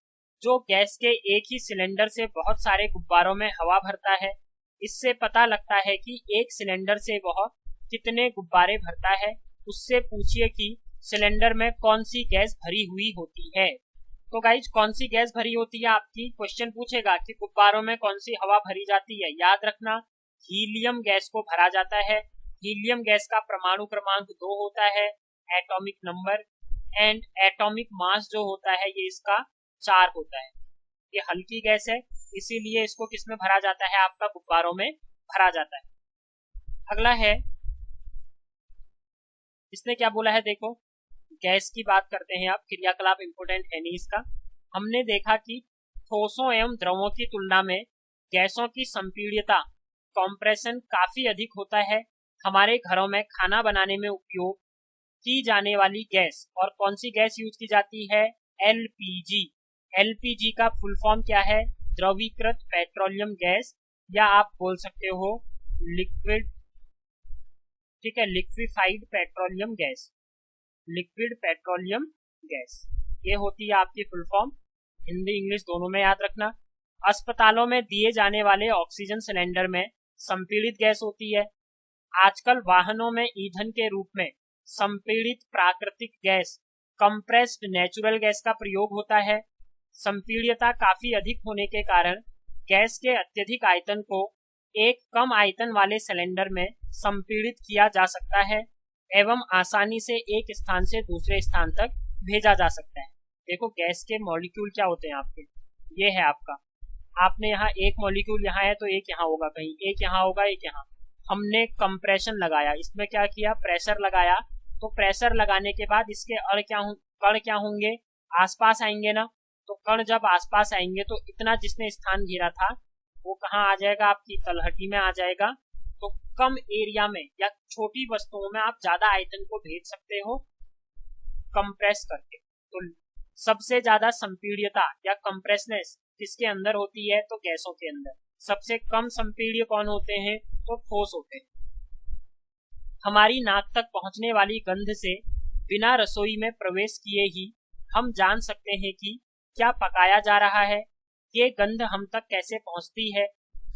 जो गैस के एक ही सिलेंडर से बहुत सारे गुब्बारों में हवा भरता है। इससे पता लगता है कि एक सिलेंडर से वह कितने गुब्बारे भरता है। उससे पूछिए कि सिलेंडर में कौन सी गैस भरी हुई होती है। तो गाइज कौन सी गैस भरी होती है, आपकी क्वेश्चन पूछेगा कि गुब्बारों में कौन सी हवा भरी जाती है। याद रखना, हीलियम गैस को भरा जाता है। हीलियम गैस का परमाणु क्रमांक 2 होता है, atomic number, and atomic mass जो होता है ये इसका 4 होता है। ये हल्की गैस है, इसीलिए इसको किसमें भरा जाता है, आपका गुब्बारों में भरा जाता है। अगला है, इसने क्या बोला है, देखो गैस की बात करते हैं आप, क्रियाकलाप इंपोर्टेंट है नहीं इसका। हमने देखा कि ठोसों एवं द्रवों की तुलना में गैसों की संपीड्यता, कॉम्प्रेशन काफी अधिक होता है। हमारे घरों में खाना बनाने में उपयोग की जाने वाली गैस, और कौन सी गैस यूज की जाती है, एलपीजी। एलपीजी का फुल फॉर्म क्या है, द्रवीकृत पेट्रोलियम गैस, या आप बोल सकते हो लिक्विड, ठीक है, liquefied petroleum gas, liquid petroleum gas, ये होती है आपकी फुल फॉर्म। हिंदी इंग्लिश दोनों में याद रखना। अस्पतालों में दिए जाने वाले ऑक्सीजन सिलेंडर में संपीड़ित गैस होती है। आजकल वाहनों में ईंधन के रूप में संपीड़ित प्राकृतिक गैस, कंप्रेस्ड नेचुरल गैस का प्रयोग होता है। संपीड्यता काफी अधिक होने के कारण गैस के अत्यधिक आयतन को एक कम आयतन वाले सिलेंडर में संपीड़ित किया जा सकता है एवं आसानी से एक स्थान से दूसरे स्थान तक भेजा जा सकता है। देखो गैस के मॉलिक्यूल क्या होते हैं आपके, ये है आपका, आपने यहाँ एक मॉलिक्यूल यहाँ है तो एक यहाँ होगा, कहीं एक यहाँ होगा, एक यहाँ। हमने कंप्रेशन लगाया, इसमें क्या किया, प्रेशर लगाया, तो प्रेशर लगाने के बाद इसके कण क्या होंगे, आसपास आएंगे ना। तो कण जब आसपास आएंगे तो इतना जिसने स्थान घेरा था वो कहाँ आ जाएगा, आपकी तलहटी में आ जाएगा। तो कम एरिया में या छोटी वस्तुओं में आप ज्यादा आयतन को भेज सकते हो कंप्रेस करके। तो सबसे ज्यादा संपीड्यता या कंप्रेसनेस किसके अंदर होती है, तो गैसों के अंदर। सबसे कम संपीड्य कौन होते हैं? तो ठोस होते हैं। हमारी नाक तक पहुंचने वाली गंध से बिना रसोई में प्रवेश किए ही हम जान सकते हैं कि क्या पकाया जा रहा है। ये गंध हम तक कैसे पहुंचती है?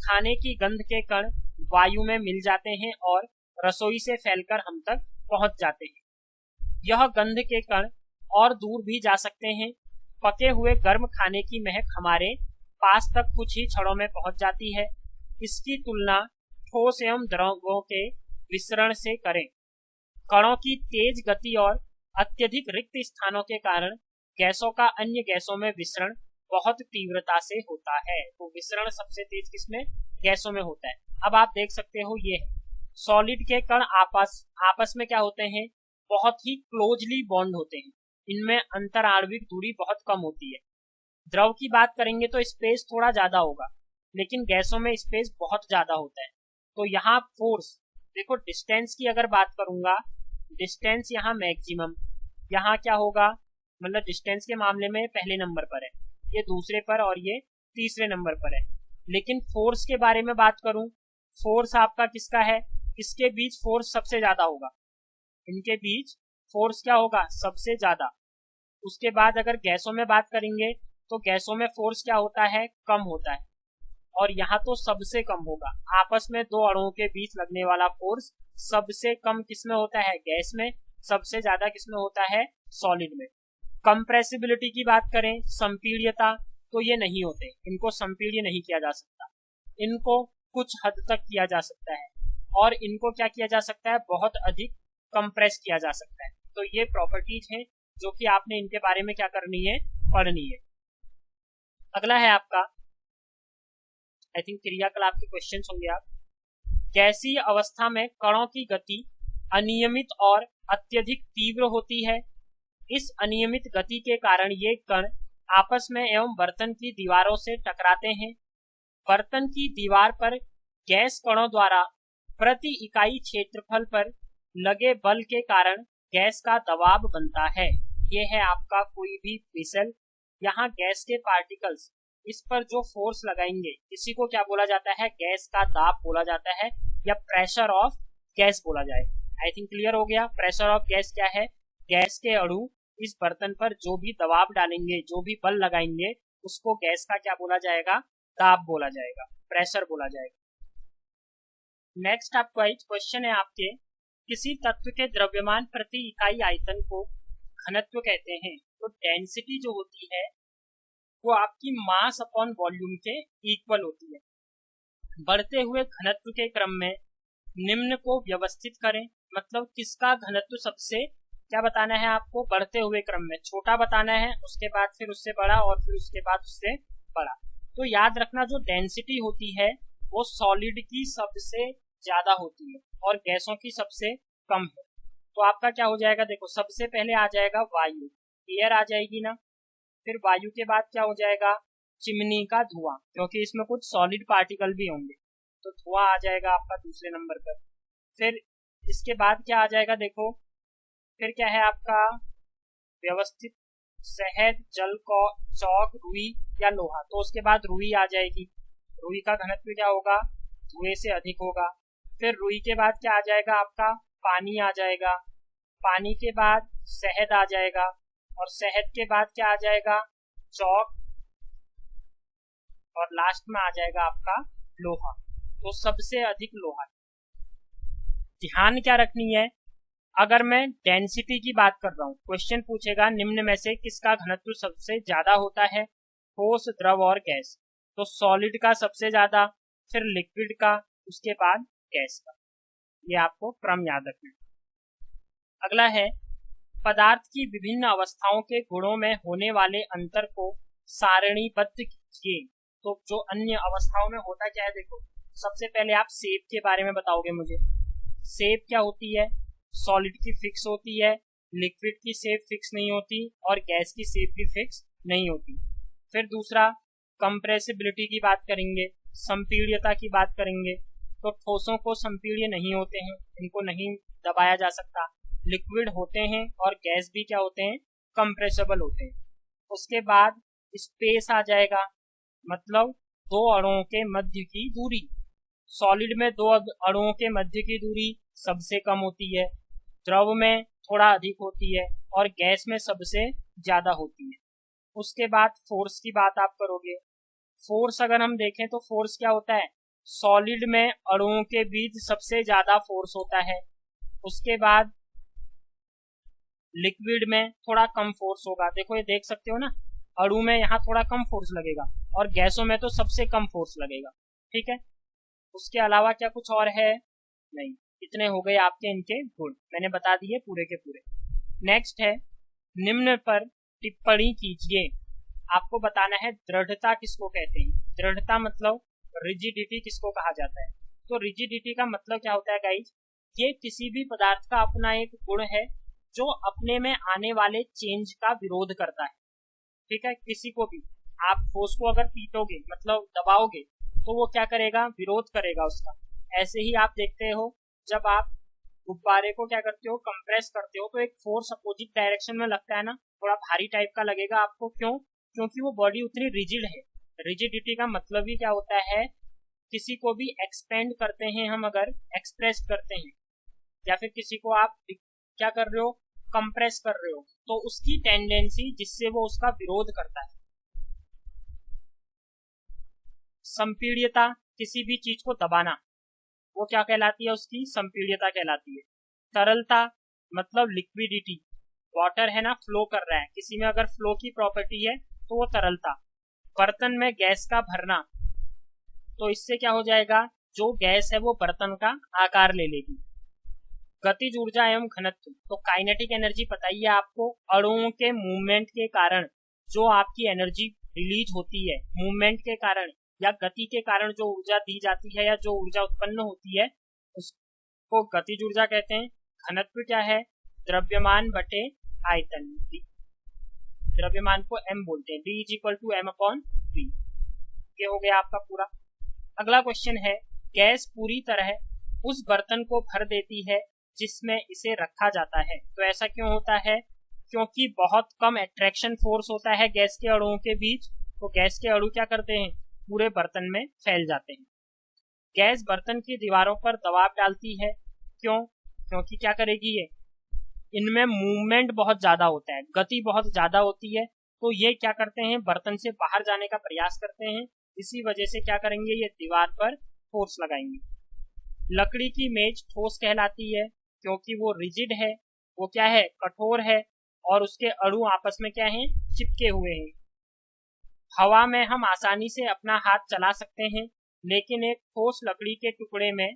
खाने की गंध के कण वायु में मिल जाते हैं और रसोई से फैलकर हम तक पहुंच जाते हैं। यह गंध के कण और दूर भी जा सकते हैं। पके हुए गर्म खाने की महक हमारे पास तक कुछ ही क्षणों में पहुंच जाती है। इसकी तुलना ठोस एवं द्रवों के विसरण से करें। कणों की तेज गति और अत्यधिक रिक्त स्थानों के कारण गैसों का अन्य गैसों में विसरण बहुत तीव्रता से होता है। तो विसरण सबसे तेज किसमें? गैसों में होता है। अब आप देख सकते हो ये सॉलिड के कण आपस में क्या होते हैं? बहुत ही क्लोजली बॉन्ड होते हैं। इनमें अंतर आणविक दूरी बहुत कम होती है। द्रव की बात करेंगे तो स्पेस थोड़ा ज्यादा होगा, लेकिन गैसों में स्पेस बहुत ज्यादा होता है। तो यहाँ फोर्स देखो, डिस्टेंस की अगर बात करूंगा, डिस्टेंस यहाँ मैक्सिमम, यहाँ क्या होगा, मतलब डिस्टेंस के मामले में पहले नंबर पर है, ये दूसरे पर और ये तीसरे नंबर पर है। लेकिन फोर्स के बारे में बात करूं, फोर्स आपका किसका है? इसके बीच फोर्स सबसे ज्यादा होगा, इनके बीच फोर्स क्या होगा? सबसे ज्यादा। उसके बाद अगर गैसों में बात करेंगे तो गैसों में फोर्स क्या होता है? कम होता है। और यहाँ तो सबसे कम होगा। आपस में दो अणुओं के बीच लगने वाला फोर्स सबसे कम किसमें होता है? गैस में। सबसे ज्यादा किसमें होता है? सॉलिड में। कंप्रेसिबिलिटी की बात करें, संपीड्यता, तो ये नहीं होते, इनको संपीड्य नहीं किया जा सकता। इनको कुछ हद तक किया जा सकता है और इनको क्या किया जा सकता है? बहुत अधिक कंप्रेस किया जा सकता है। तो ये प्रॉपर्टीज हैं जो कि आपने इनके बारे में क्या करनी है? पढ़नी है। अगला है आपका, आई थिंक क्रियाकलाप के क्वेश्चन होंगे आप। गैसीय अवस्था में कणों की गति अनियमित और अत्यधिक तीव्र होती है। इस अनियमित गति के कारण ये कण आपस में एवं बर्तन की दीवारों से टकराते हैं। बर्तन की दीवार पर गैस कणों द्वारा प्रति इकाई क्षेत्रफल पर लगे बल के कारण गैस का दबाव बनता है। ये है आपका कोई भी वेसल, यहाँ गैस के पार्टिकल्स इस पर जो फोर्स लगाएंगे इसी को क्या बोला जाता है? गैस का दाब बोला जाता है या प्रेशर ऑफ गैस बोला जाएगा। आई थिंक क्लियर हो गया। प्रेशर ऑफ गैस क्या है? गैस के अणु इस बर्तन पर जो भी दबाव डालेंगे, जो भी बल लगाएंगे, उसको गैस का क्या बोला जाएगा? दाब बोला जाएगा, प्रेशर बोला जाएगा। नेक्स्ट आपका क्वेश्चन है आपके, किसी तत्व के द्रव्यमान प्रति इकाई आयतन को घनत्व कहते हैं। तो डेंसिटी जो होती है वो आपकी मास अपॉन वॉल्यूम के इक्वल होती है। बढ़ते हुए घनत्व के क्रम में निम्न को व्यवस्थित करें, मतलब किसका घनत्व सबसे क्या बताना है आपको? बढ़ते हुए क्रम में छोटा बताना है, उसके बाद फिर उससे बड़ा और फिर उसके बाद उससे बड़ा। तो याद रखना, जो डेंसिटी होती है वो सॉलिड की सबसे ज्यादा होती है और गैसों की सबसे कम है। तो आपका क्या हो जाएगा? देखो, सबसे पहले आ जाएगा वायु, एयर आ जाएगी ना, फिर वायु के बाद क्या हो जाएगा? चिमनी का धुआं, क्योंकि इसमें कुछ सॉलिड पार्टिकल भी होंगे, तो धुआं आ जाएगा आपका दूसरे नंबर पर। फिर इसके बाद क्या आ जाएगा? देखो, फिर क्या है आपका? व्यवस्थित शहद, जल को चौक, रुई या लोहा, तो उसके बाद रुई आ जाएगी। रुई का घनत्व क्या होगा? धुएं से अधिक होगा। फिर रुई के बाद क्या आ जाएगा आपका? पानी आ जाएगा। पानी के बाद शहद आ जाएगा और शहद के बाद क्या आ जाएगा? चौक, और लास्ट में आ जाएगा आपका लोहा। तो सबसे अधिक लोहा। ध्यान क्या रखनी है, अगर मैं डेंसिटी की बात कर रहा हूँ, क्वेश्चन पूछेगा निम्न में से किसका घनत्व सबसे ज्यादा होता है? ठोस, द्रव और गैस। तो सॉलिड का सबसे ज्यादा, फिर लिक्विड का, उसके बाद गैस का। ये आपको क्रम याद रखना है। अगला है, पदार्थ की विभिन्न अवस्थाओं के गुणों में होने वाले अंतर को सारणीबद्ध कीजिए। तो जो अन्य अवस्थाओं में होता क्या है, देखो, सबसे पहले आप शेप के बारे में बताओगे मुझे। शेप क्या होती है? सॉलिड की फिक्स होती है, लिक्विड की शेप फिक्स नहीं होती और गैस की शेप भी फिक्स नहीं होती। फिर दूसरा, कंप्रेसिबिलिटी की बात करेंगे, संपीड्यता की बात करेंगे, तो ठोसों को संपीड्य नहीं होते हैं, इनको नहीं दबाया जा सकता। लिक्विड होते हैं और गैस भी क्या होते हैं? कंप्रेसिबल होते हैं। उसके बाद स्पेस आ जाएगा, मतलब दो अणुओं के मध्य की दूरी। सॉलिड में दो अणुओं के मध्य की दूरी सबसे कम होती है, द्रव में थोड़ा अधिक होती है और गैस में सबसे ज्यादा होती है। उसके बाद फोर्स की बात आप करोगे। फोर्स अगर हम देखें तो फोर्स क्या होता है, सॉलिड में अणुओं के बीच सबसे ज्यादा फोर्स होता है। उसके बाद लिक्विड में थोड़ा कम फोर्स होगा। देखो ये देख सकते हो ना, अणु में यहाँ थोड़ा कम फोर्स लगेगा और गैसों में तो सबसे कम फोर्स लगेगा। ठीक है, उसके अलावा क्या कुछ और है? नहीं, इतने हो गए आपके इनके गुण, मैंने बता दिए पूरे के पूरे। नेक्स्ट है, निम्न पर टिप्पणी कीजिए। आपको बताना है दृढ़ता किसको कहते हैं। दृढ़ता मतलब रिजिडिटी किसको कहा जाता है। तो रिजिडिटी का मतलब क्या होता है गाइज, ये किसी भी पदार्थ का अपना एक गुण है जो अपने में आने वाले चेंज का विरोध करता है। ठीक है, किसी को भी आप ठोस को अगर पीटोगे मतलब दबाओगे तो वो क्या करेगा, विरोध करेगा उसका। ऐसे ही आप देखते हो जब आप गुब्बारे को क्या करते हो, कंप्रेस करते हो तो एक फोर्स अपोजिट डायरेक्शन में लगता है ना, थोड़ा भारी टाइप का लगेगा आपको। क्यों? क्योंकि वो बॉडी उतनी रिजिड है। रिजिडिटी का मतलब ही क्या होता है, किसी को भी एक्सपेंड करते हैं हम, अगर एक्सप्रेस करते हैं या फिर किसी को आप क्या कर रहे हो, कंप्रेस कर रहे हो, तो उसकी टेंडेंसी जिससे वो उसका विरोध करता है। संपीड्यता, किसी भी चीज को दबाना, वो क्या कहलाती है, उसकी संपीड्यता कहलाती है। तरलता मतलब लिक्विडिटी, वाटर है ना फ्लो कर रहा है, किसी में अगर फ्लो की प्रॉपर्टी है तो वो तरलता। बर्तन में गैस का भरना, तो इससे क्या हो जाएगा, जो गैस है वो बर्तन का आकार ले लेगी। गतिज ऊर्जा एवं घनत्व, तो काइनेटिक एनर्जी पता ही है आपको, अणुओं के मूवमेंट के कारण जो आपकी एनर्जी रिलीज होती है, मूवमेंट के कारण या गति के कारण जो ऊर्जा दी जाती है या जो ऊर्जा उत्पन्न होती है उसको गतिज ऊर्जा कहते हैं। घनत्व क्या है, द्रव्यमान बटे आयतन, द्रव्यमान को m बोलते हैं, d is equal to m/v। ये हो गया आपका पूरा। अगला क्वेश्चन है, गैस पूरी तरह उस बर्तन को भर देती है जिसमें इसे रखा जाता है। तो ऐसा क्यों होता है, क्योंकि बहुत कम अट्रैक्शन फोर्स होता है गैस के अणुओं के बीच, तो गैस के अणु क्या करते हैं, पूरे बर्तन में फैल जाते हैं। गैस बर्तन की दीवारों पर दबाव डालती है, क्यों? क्योंकि क्या करेगी ये, इनमें मूवमेंट बहुत ज्यादा होता है, गति बहुत ज्यादा होती है, तो ये क्या करते हैं, बर्तन से बाहर जाने का प्रयास करते हैं। इसी वजह से क्या करेंगे, ये दीवार पर फोर्स लगाएंगे। लकड़ी की मेज ठोस कहलाती है क्योंकि वो रिजिड है, वो क्या है, कठोर है और उसके अणु आपस में क्या है, चिपके हुए हैं। हवा में हम आसानी से अपना हाथ चला सकते हैं, लेकिन एक ठोस लकड़ी के टुकड़े में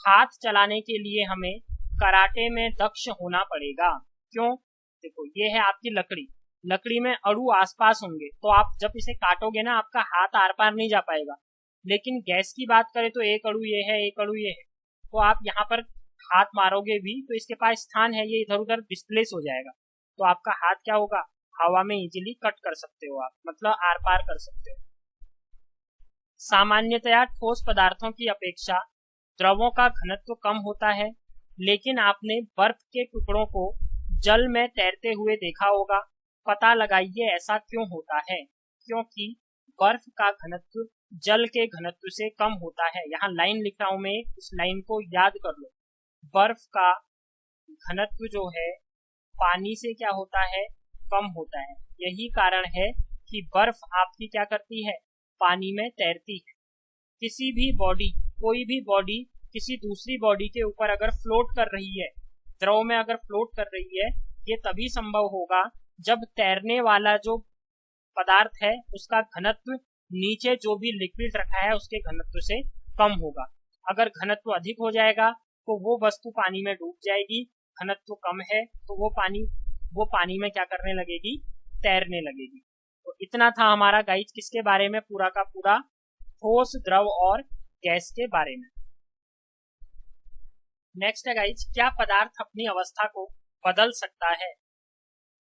हाथ चलाने के लिए हमें कराटे में दक्ष होना पड़ेगा। क्यों? देखो ये है आपकी लकड़ी, लकड़ी में अणु आसपास होंगे तो आप जब इसे काटोगे ना आपका हाथ आर पार नहीं जा पाएगा। लेकिन गैस की बात करें तो एक अणु ये है, एक अणु ये है, तो आप यहाँ पर हाथ मारोगे भी तो इसके पास स्थान है, ये इधर उधर डिस्प्लेस हो जाएगा, तो आपका हाथ क्या होगा, हवा में इजीली कट कर सकते हो आप, मतलब आर पार कर सकते हो। सामान्यतया ठोस पदार्थों की अपेक्षा द्रवों का घनत्व कम होता है, लेकिन आपने बर्फ के टुकड़ों को जल में तैरते हुए देखा होगा। पता लगाइए ऐसा क्यों होता है। क्योंकि बर्फ का घनत्व जल के घनत्व से कम होता है। यहाँ लाइन लिख रहा हूं मैं, इस लाइन को याद कर लो। बर्फ का घनत्व जो है पानी से क्या होता है, कम होता है। यही कारण है कि बर्फ आपकी क्या करती है, पानी में तैरती है। किसी भी बॉडी, कोई भी बॉडी किसी दूसरी बॉडी के ऊपर अगर फ्लोट कर रही है, द्रव में अगर फ्लोट कर रही है, ये तभी संभव होगा जब तैरने वाला जो पदार्थ है उसका घनत्व नीचे जो भी लिक्विड रखा है उसके घनत्व से कम होगा। अगर घनत्व अधिक हो जाएगा तो वो वस्तु पानी में डूब जाएगी, घनत्व कम है तो वो पानी में क्या करने लगेगी, तैरने लगेगी। तो इतना था हमारा गाइज किसके बारे में, पूरा का पूरा ठोस, द्रव और गैस के बारे में। नेक्स्ट है गाइज, क्या पदार्थ अपनी अवस्था को बदल सकता है।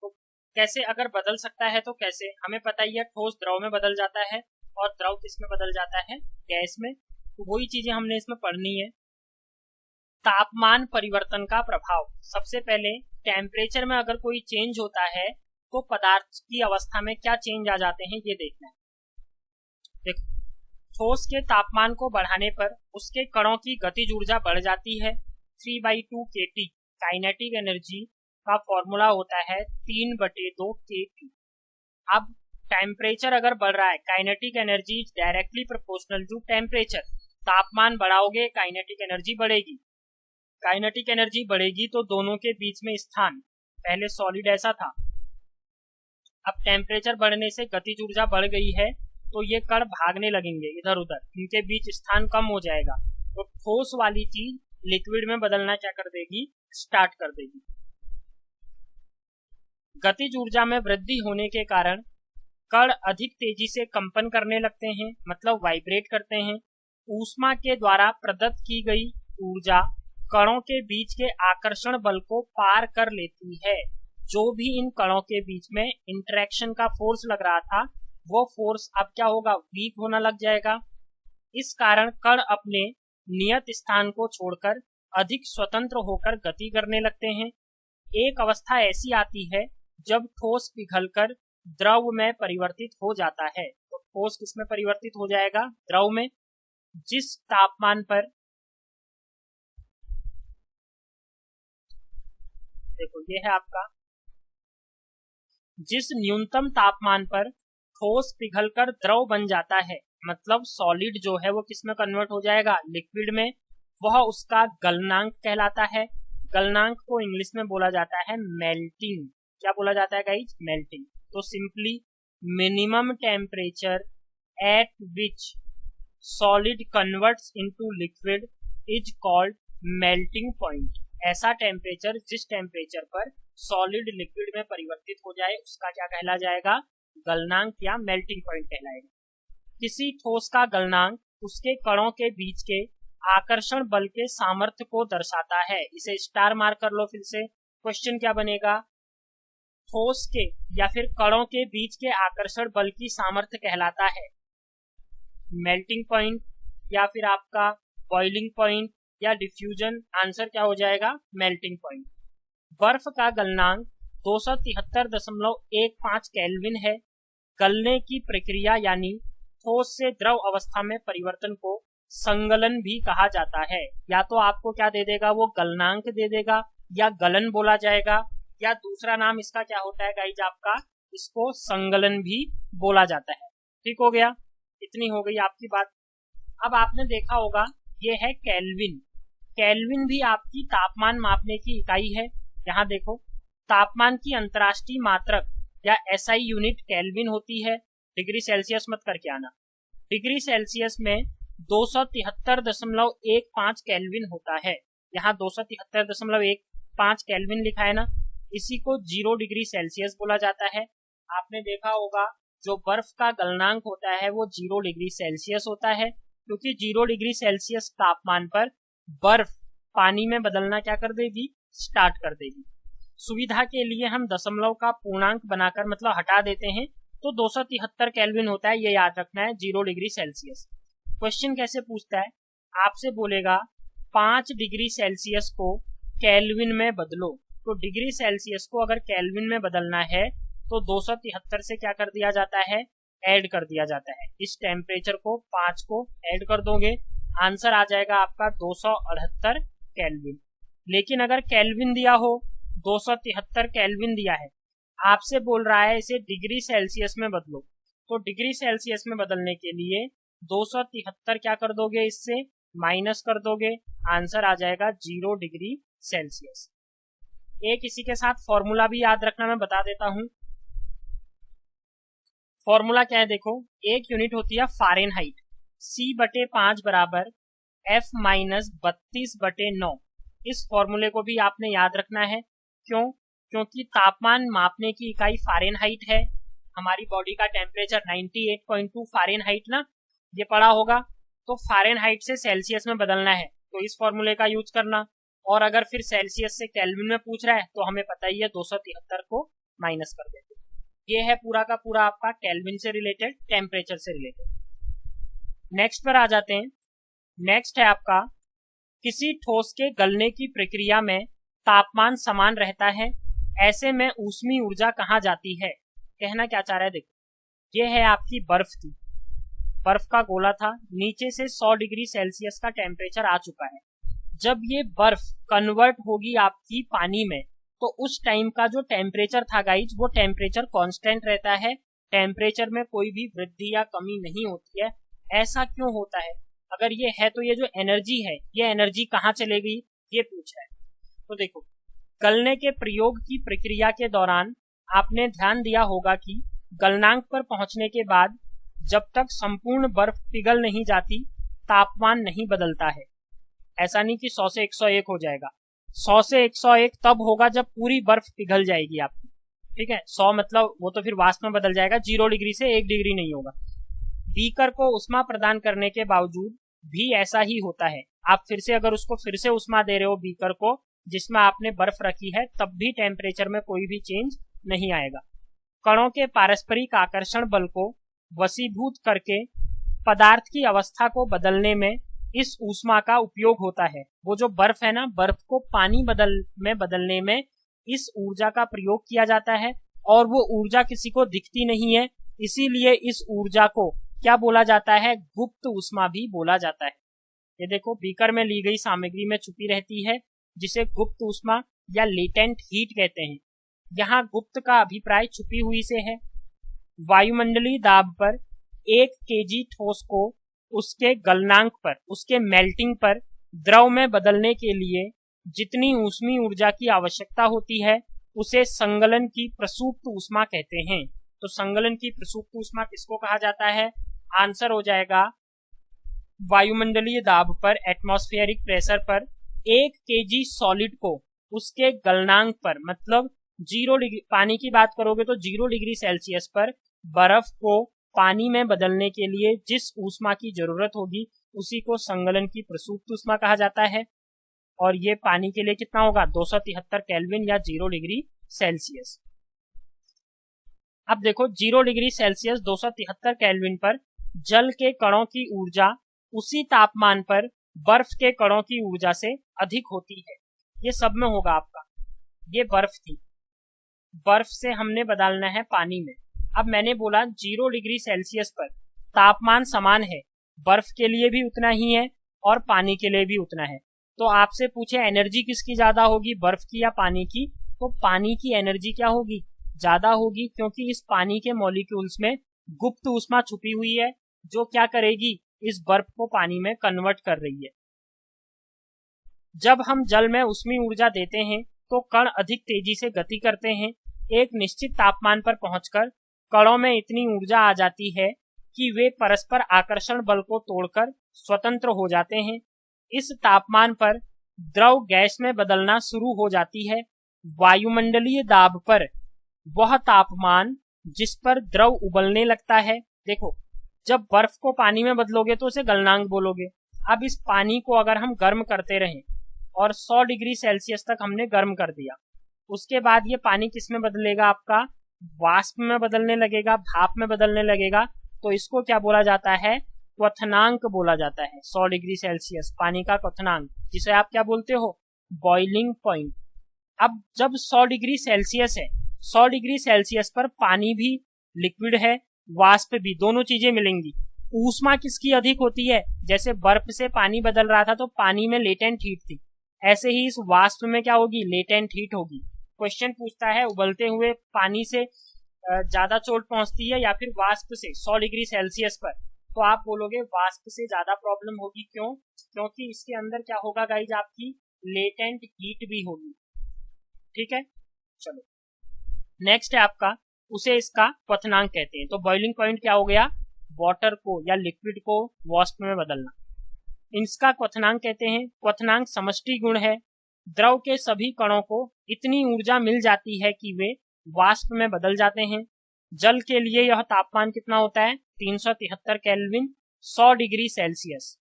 तो कैसे, अगर बदल सकता है तो कैसे, हमें पता ही है ठोस द्रव में बदल जाता है और द्रव किस में बदल जाता है, गैस में। तो वही चीजें हमने इसमें पढ़नी है। तापमान परिवर्तन का प्रभाव, सबसे पहले टेम्परेचर में अगर कोई चेंज होता है तो पदार्थ की अवस्था में क्या चेंज आ जाते हैं ये देखना है। देखो ठोस के तापमान को बढ़ाने पर उसके कणों की गतिज ऊर्जा बढ़ जाती है। 3/2 kT काइनेटिक एनर्जी का फॉर्मूला होता है 3/2 kT। अब टेम्परेचर अगर बढ़ रहा है, kinetic energy is directly proportional to temperature. तापमान बढ़ाओगे काइनेटिक एनर्जी बढ़ेगी, काइनेटिक एनर्जी बढ़ेगी तो दोनों के बीच में स्थान, पहले सॉलिड ऐसा था, अब टेम्परेचर बढ़ने से गतिज ऊर्जा बढ़ गई है तो ये कण भागने लगेंगे इधर उधर, इनके बीच स्थान कम हो जाएगा, तो ठोस वाली चीज लिक्विड में बदलना क्या कर देगी, स्टार्ट कर देगी। गतिज ऊर्जा में वृद्धि होने के कारण कण अधिक तेजी से कंपन करने लगते हैं, मतलब वाइब्रेट करते हैं। ऊष्मा के द्वारा प्रदत्त की गई ऊर्जा कणों के बीच के आकर्षण बल को पार कर लेती है। जो भी इन कणों के बीच में इंटरेक्शन का फोर्स लग रहा था वो फोर्स अब क्या होगा, वीक होना लग जाएगा। इस कारण कण अपने नियत स्थान को छोड़कर अधिक स्वतंत्र होकर गति करने लगते हैं। एक अवस्था ऐसी आती है जब ठोस पिघलकर द्रव में परिवर्तित हो जाता है। तो ठोस किस में परिवर्तित हो जाएगा, द्रव में। जिस तापमान पर, देखो ये है आपका, जिस न्यूनतम तापमान पर ठोस पिघलकर द्रव बन जाता है, मतलब सॉलिड जो है वो किस में कन्वर्ट हो जाएगा, लिक्विड में, वह उसका गलनांक कहलाता है। गलनांक को इंग्लिश में बोला जाता है मेल्टिंग। क्या बोला जाता है गाइज, मेल्टिंग। तो simply minimum temperature at which solid converts into liquid is called melting point. ऐसा टेम्परेचर जिस टेम्परेचर पर सॉलिड लिक्विड में परिवर्तित हो जाए उसका क्या कहला जाएगा, गलनांक या मेल्टिंग पॉइंट कहलाएगा। किसी ठोस का गलनांक उसके कणों के बीच के आकर्षण बल के सामर्थ्य को दर्शाता है। इसे स्टार मार्क कर लो फिर से। क्वेश्चन क्या बनेगा, ठोस के या फिर कणों के बीच के आकर्षण बल की सामर्थ्य कहलाता है मेल्टिंग पॉइंट या फिर आपका बॉइलिंग पॉइंट या डिफ्यूजन। आंसर क्या हो जाएगा, मेल्टिंग पॉइंट। बर्फ का गलनांक 273.15 केल्विन है। गलने की प्रक्रिया यानी ठोस से द्रव अवस्था में परिवर्तन को संगलन भी कहा जाता है। या तो आपको क्या दे देगा, वो गलनांक दे देगा, या गलन बोला जाएगा, या दूसरा नाम इसका क्या होता है गाइज आपका, इसको संगलन भी बोला जाता है। ठीक हो गया, इतनी हो गई आपकी बात। अब आपने देखा होगा ये है केल्विन। केल्विन भी आपकी तापमान मापने की इकाई है। यहाँ देखो, तापमान की अंतर्राष्ट्रीय मात्रक या एसआई यूनिट केल्विन होती है। डिग्री सेल्सियस मत करके आना। डिग्री सेल्सियस में 273.15 केल्विन होता है। यहाँ 273.15 केल्विन लिखा है ना, इसी को 0 डिग्री सेल्सियस बोला जाता है। आपने देखा होगा जो बर्फ का गलनांक होता है वो 0 डिग्री सेल्सियस होता है, क्योंकि 0 डिग्री सेल्सियस तापमान पर बर्फ पानी में बदलना क्या कर देगी, स्टार्ट कर देगी। सुविधा के लिए हम दशमलव का पूर्णांक बनाकर मतलब हटा देते हैं, तो 273 केल्विन होता है, ये याद रखना है, 0 डिग्री सेल्सियस। क्वेश्चन कैसे पूछता है, आपसे बोलेगा 5 डिग्री सेल्सियस को केल्विन में बदलो। तो डिग्री सेल्सियस को अगर केल्विन में बदलना है तो 273 से क्या कर दिया जाता है, ऐड कर दिया जाता है। इस टेम्परेचर को 5 को ऐड कर दोगे, आंसर आ जाएगा आपका 278 केल्विन। लेकिन अगर केल्विन दिया हो, 273 केल्विन दिया है, आपसे बोल रहा है इसे डिग्री सेल्सियस में बदलो, तो डिग्री सेल्सियस में बदलने के लिए 273 क्या कर दोगे, इससे माइनस कर दोगे, आंसर आ जाएगा 0 डिग्री सेल्सियस। एक इसी के साथ फॉर्मूला भी याद रखना, मैं बता देता हूं। फॉर्मूला क्या है, देखो, एक यूनिट होती है फारेनहाइट। C/5 बराबर F-32/9। इस फॉर्मूले को भी आपने याद रखना है। क्यों? क्योंकि तापमान मापने की इकाई फारेनहाइट है। हमारी बॉडी का टेम्परेचर 98.2 फारेनहाइट ना, ये पढ़ा होगा। तो फारेनहाइट से सेल्सियस में बदलना है तो इस फॉर्मूले का यूज करना, और अगर फिर सेल्सियस से केल्विन में पूछ रहा है तो हमें पता ही है 273 को माइनस कर देते। ये है पूरा का पूरा आपका केल्विन से रिलेटेड, टेम्परेचर से रिलेटेड। नेक्स्ट पर आ जाते हैं। नेक्स्ट है आपका, किसी ठोस के गलने की प्रक्रिया में तापमान समान रहता है, ऐसे में ऊष्मीय ऊर्जा कहाँ जाती है। कहना क्या चाह रहा है, देखो, ये है आपकी बर्फ थी। बर्फ का गोला था, नीचे से 100 डिग्री सेल्सियस का टेम्परेचर आ चुका है। जब ये बर्फ कन्वर्ट होगी आपकी पानी में, तो उस टाइम का जो टेम्परेचर था गाइज, वो टेम्परेचर कांस्टेंट रहता है, टेम्परेचर में कोई भी वृद्धि या कमी नहीं होती है। ऐसा क्यों होता है? अगर ये है तो ये जो एनर्जी है, ये एनर्जी कहाँ चले गई, ये पूछा है। तो देखो, गलने के प्रयोग की प्रक्रिया के दौरान आपने ध्यान दिया होगा कि गलनांक पर पहुंचने के बाद जब तक संपूर्ण बर्फ पिघल नहीं जाती, तापमान नहीं बदलता है। ऐसा नहीं कि 100 से 101 हो जाएगा, 100 से 101 तब होगा जब पूरी बर्फ पिघल जाएगी आपकी, ठीक है। 100 मतलब वो तो फिर वाष्प में बदल जाएगा, 0 डिग्री से 1 डिग्री नहीं होगा। बीकर को उष्मा प्रदान करने के बावजूद भी ऐसा ही होता है। आप फिर से अगर उसको फिर से उष्मा दे रहे हो बीकर को जिसमें आपने बर्फ रखी है, तब भी टेम्परेचर में कोई भी चेंज नहीं आएगा। कणों के पारस्परिक आकर्षण बल को वशीभूत करके पदार्थ की अवस्था को बदलने में इस ऊष्मा का उपयोग होता है। वो जो बर्फ है ना, बर्फ को पानी में बदलने में इस ऊर्जा का प्रयोग किया जाता है, और वो ऊर्जा किसी को दिखती नहीं है, इसीलिए इस ऊर्जा को क्या बोला जाता है, गुप्त ऊष्मा भी बोला जाता है। ये देखो, बीकर में ली गई सामग्री में छुपी रहती है, जिसे गुप्त ऊष्मा या लेटेंट हीट कहते हैं। यहाँ गुप्त का अभिप्राय छुपी हुई से है। वायुमंडलीय दाब पर 1 केजी ठोस को उसके गलनांक पर, उसके मेल्टिंग पर द्रव में बदलने के लिए जितनी ऊष्मीय ऊर्जा की आवश्यकता होती है, उसे संगलन की प्रसुप्त ऊष्मा कहते हैं। तो संगलन की प्रसुप्त ऊष्मा किसको कहा जाता है? आंसर हो जाएगा, वायुमंडलीय दाब पर, एटमॉस्फेरिक प्रेशर पर 1 केजी सॉलिड को उसके गलनांक पर, मतलब 0 डिग्री, पानी की बात करोगे तो 0 डिग्री सेल्सियस पर बर्फ को पानी में बदलने के लिए जिस ऊष्मा की जरूरत होगी, उसी को संगलन की प्रसुप्त ऊष्मा कहा जाता है। और ये पानी के लिए कितना होगा? 273 केल्विन या 0 डिग्री सेल्सियस। अब देखो, 0 डिग्री सेल्सियस 273 केल्विन पर जल के कणों की ऊर्जा उसी तापमान पर बर्फ के कणों की ऊर्जा से अधिक होती है। ये सब में होगा आपका। ये बर्फ थी, बर्फ से हमने बदलना है पानी में। अब मैंने बोला 0 डिग्री सेल्सियस पर तापमान समान है, बर्फ के लिए भी उतना ही है और पानी के लिए भी उतना है। तो आपसे पूछे एनर्जी किसकी ज्यादा होगी, बर्फ की या पानी की? तो पानी की एनर्जी क्या होगी? ज्यादा होगी, क्योंकि इस पानी के मॉलिक्यूल्स में गुप्त ऊष्मा छुपी हुई है, जो क्या करेगी, इस बर्फ को पानी में कन्वर्ट कर रही है। जब हम जल में ऊष्मीय ऊर्जा देते हैं तो कण अधिक तेजी से गति करते हैं। एक निश्चित तापमान पर पहुंचकर कणों में इतनी ऊर्जा आ जाती है कि वे परस्पर आकर्षण बल को तोड़कर स्वतंत्र हो जाते हैं। इस तापमान पर द्रव गैस में बदलना शुरू हो जाती है। वायुमंडलीय दाब पर वह तापमान जिस पर द्रव उबलने लगता है, देखो, जब बर्फ को पानी में बदलोगे तो उसे गलनांक बोलोगे। अब इस पानी को अगर हम गर्म करते रहें और 100 डिग्री सेल्सियस तक हमने गर्म कर दिया, उसके बाद ये पानी किस में बदलेगा? आपका वाष्प में बदलने लगेगा, भाप में बदलने लगेगा। तो इसको क्या बोला जाता है? क्वथनांक बोला जाता है। 100 डिग्री सेल्सियस पानी का क्वथनांक, जिसे आप क्या बोलते हो? Boiling point. अब जब 100 डिग्री सेल्सियस है, 100 डिग्री सेल्सियस पर पानी भी लिक्विड है, वाष्प भी, दोनों चीजें मिलेंगी। ऊष्मा किसकी अधिक होती है? जैसे बर्फ से पानी बदल रहा था तो पानी में लेटेंट हीट थी, ऐसे ही इस वाष्प में क्या होगी? लेटेंट हीट होगी। क्वेश्चन पूछता है उबलते हुए पानी से ज्यादा चोट पहुंचती है या फिर वाष्प से 100 डिग्री सेल्सियस पर? तो आप बोलोगे वाष्प से ज्यादा प्रॉब्लम होगी। क्यों? क्योंकि इसके अंदर क्या होगा गाइज, आपकी लेटेंट हीट भी होगी। ठीक है, चलो नेक्स्ट है आपका, उसे इसका क्वथनांक कहते हैं। तो बॉइलिंग पॉइंट क्या हो गया? वाटर को या लिक्विड को वाष्प में बदलना, इसका क्वथनांक कहते हैं। क्वथनांक समष्टि गुण है। द्रव के सभी कणों को इतनी ऊर्जा मिल जाती है कि वे वाष्प में बदल जाते हैं। जल के लिए यह तापमान कितना होता है? 373 केल्विन 100 डिग्री सेल्सियस।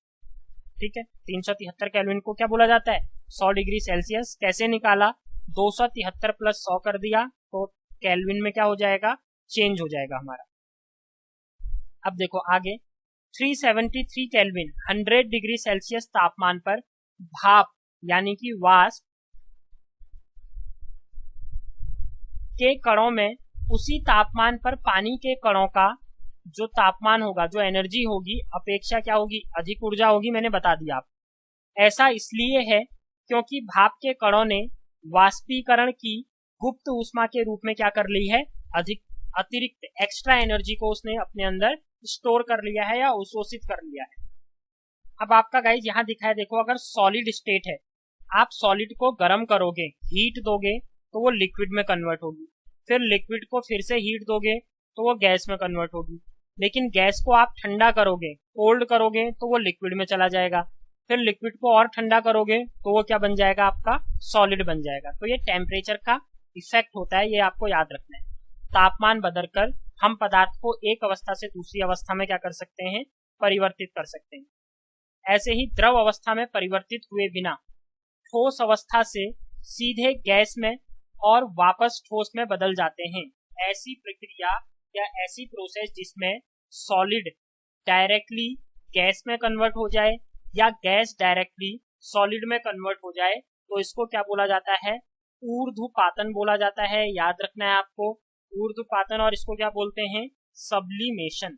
ठीक है, 373 केल्विन को क्या बोला जाता है? 100 डिग्री सेल्सियस। कैसे निकाला? 273 प्लस 100 कर दिया तो केल्विन में क्या हो जाएगा? चेंज हो जाएगा हमारा। अब देखो आगे, 373 केल्विन 100 डिग्री सेल्सियस तापमान पर भाप यानी कि वाष्प के कणों में उसी तापमान पर पानी के कणों का जो तापमान होगा, जो एनर्जी होगी, अपेक्षा क्या होगी, अधिक ऊर्जा होगी, मैंने बता दिया आप। ऐसा इसलिए है क्योंकि भाप के कणों ने वाष्पीकरण की गुप्त ऊष्मा के रूप में क्या कर ली है, अधिक अतिरिक्त एक्स्ट्रा एनर्जी को उसने अपने अंदर स्टोर कर लिया है या अवशोषित कर लिया है। अब आपका गाइज यहाँ दिखा है, देखो, अगर सॉलिड स्टेट है, आप सॉलिड को गर्म करोगे, हीट दोगे तो वो लिक्विड में कन्वर्ट होगी, फिर लिक्विड को फिर से हीट दोगे तो वो गैस में कन्वर्ट होगी। लेकिन गैस को आप ठंडा करोगे, कोल्ड करोगे तो वो लिक्विड में चला जाएगा, फिर लिक्विड को और ठंडा करोगे तो वो क्या बन जाएगा, आपका सॉलिड बन जाएगा। तो ये टेम्परेचर का इफेक्ट होता है, ये आपको याद रखना है। तापमान बदलकर हम पदार्थ को एक अवस्था से दूसरी अवस्था में क्या कर सकते हैं, परिवर्तित कर सकते हैं। ऐसे ही द्रव अवस्था में परिवर्तित हुए बिना ठोस अवस्था से सीधे गैस में और वापस ठोस में बदल जाते हैं। ऐसी प्रक्रिया या ऐसी प्रोसेस जिसमें सॉलिड डायरेक्टली गैस में कन्वर्ट हो जाए या गैस डायरेक्टली सॉलिड में कन्वर्ट हो जाए, तो इसको क्या बोला जाता है, ऊर्ध्वपातन बोला जाता है। याद रखना है आपको, ऊर्ध्वपातन, और इसको क्या बोलते हैं, सब्लिमेशन।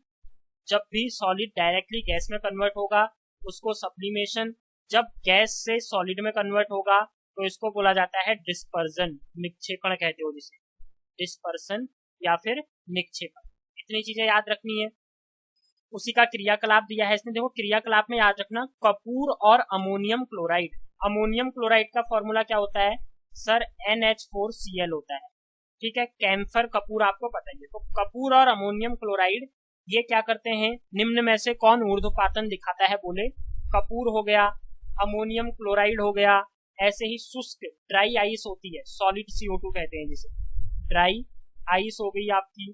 जब भी सॉलिड डायरेक्टली गैस में कन्वर्ट होगा उसको सब्लिमेशन, जब गैस से सॉलिड में कन्वर्ट होगा तो इसको बोला जाता है डिस्पर्जन, निक्षेपण कहते हो जिसे, डिस्पर्सन या फिर निक्षेपण। इतनी चीजें याद रखनी है। उसी का क्रियाकलाप दिया है इसने, देखो क्रियाकलाप में याद रखना, कपूर और अमोनियम क्लोराइड। अमोनियम क्लोराइड का फॉर्मूला क्या होता है सर, NH4Cl होता है, ठीक है। कैम्फर कपूर आपको पता ही है। तो कपूर और अमोनियम क्लोराइड ये क्या करते हैं, निम्न में से कौन ऊर्ध्वपातन दिखाता है, बोले कपूर हो गया, अमोनियम क्लोराइड हो गया। ऐसे ही शुष्क ड्राई आइस होती है, सॉलिड CO2 कहते हैं जिसे, ड्राई आइस हो गई आपकी।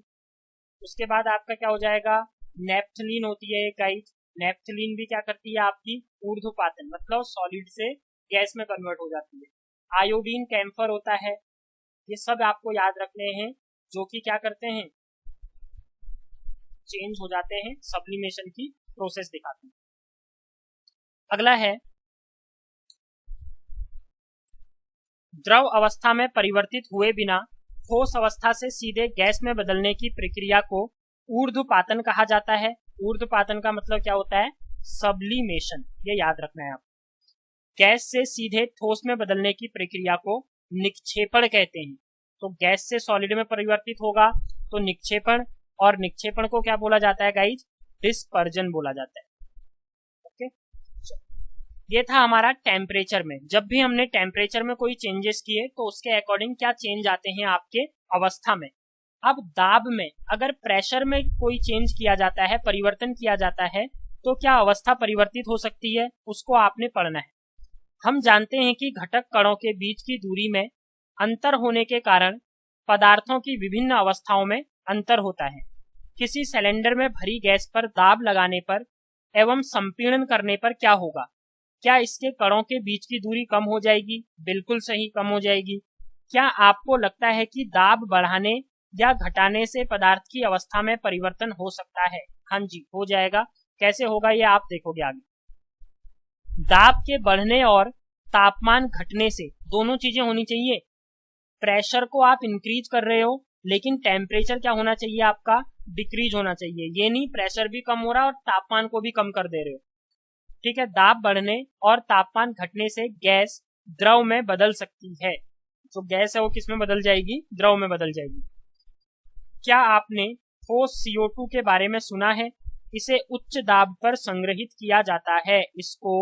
उसके बाद आपका क्या हो जाएगा, नेप्थलीन होती है गाइस, नेप्थलीन भी क्या करती है आपकी, ऊर्ध्वपातन, मतलब सॉलिड से गैस में कन्वर्ट हो जाती है। आयोडीन कैम्फर होता है। ये सब आपको याद रखने हैं, जो कि क्या करते हैं, चेंज हो जाते हैं, सब्लिमेशन की प्रोसेस दिखाते हैं। अगला है द्रव अवस्था में परिवर्तित हुए बिना ठोस अवस्था से सीधे गैस में बदलने की प्रक्रिया को ऊर्ध्वपातन कहा जाता है। ऊर्ध्वपातन का मतलब क्या होता है, सब्लिमेशन, ये याद रखना है आप। गैस से सीधे ठोस में बदलने की प्रक्रिया को निक्षेपण कहते हैं। तो गैस से सॉलिड में परिवर्तित होगा तो निक्षेपण, और निक्षेपण को क्या बोला जाता है गाइज, डिस्पर्जन बोला जाता है। ओके, ये था हमारा टेम्परेचर में। जब भी हमने टेम्परेचर में कोई चेंजेस किए तो उसके अकॉर्डिंग क्या चेंज आते हैं आपके अवस्था में। अब दाब में अगर प्रेशर में कोई चेंज किया जाता है, परिवर्तन किया जाता है, तो क्या अवस्था परिवर्तित हो सकती है, उसको आपने पढ़ना है। हम जानते हैं कि घटक कणों के बीच की दूरी में अंतर होने के कारण पदार्थों की विभिन्न अवस्थाओं में अंतर होता है। किसी सिलेंडर में भरी गैस पर दाब लगाने पर एवं संपीड़न करने पर क्या होगा, क्या इसके कणों के बीच की दूरी कम हो जाएगी, बिल्कुल सही, कम हो जाएगी। क्या आपको लगता है कि दाब बढ़ाने या घटाने से पदार्थ की अवस्था में परिवर्तन हो सकता है? हाँ जी, हो जाएगा। कैसे होगा ये आप देखोगे आगे। दाब के बढ़ने और तापमान घटने से दोनों चीजें होनी चाहिए। प्रेशर को आप इंक्रीज कर रहे हो, लेकिन टेम्परेचर क्या होना चाहिए आपका, डिक्रीज होना चाहिए। ये नहीं प्रेशर भी कम हो रहा है और तापमान को भी कम कर दे रहे हो, ठीक है। दाब बढ़ने और तापमान घटने से गैस द्रव में बदल सकती है। जो गैस है वो किस में बदल जाएगी, द्रव में बदल जाएगी। क्या आपने ठोस CO2 के बारे में सुना है? इसे उच्च दाब पर संग्रहित किया जाता है। इसको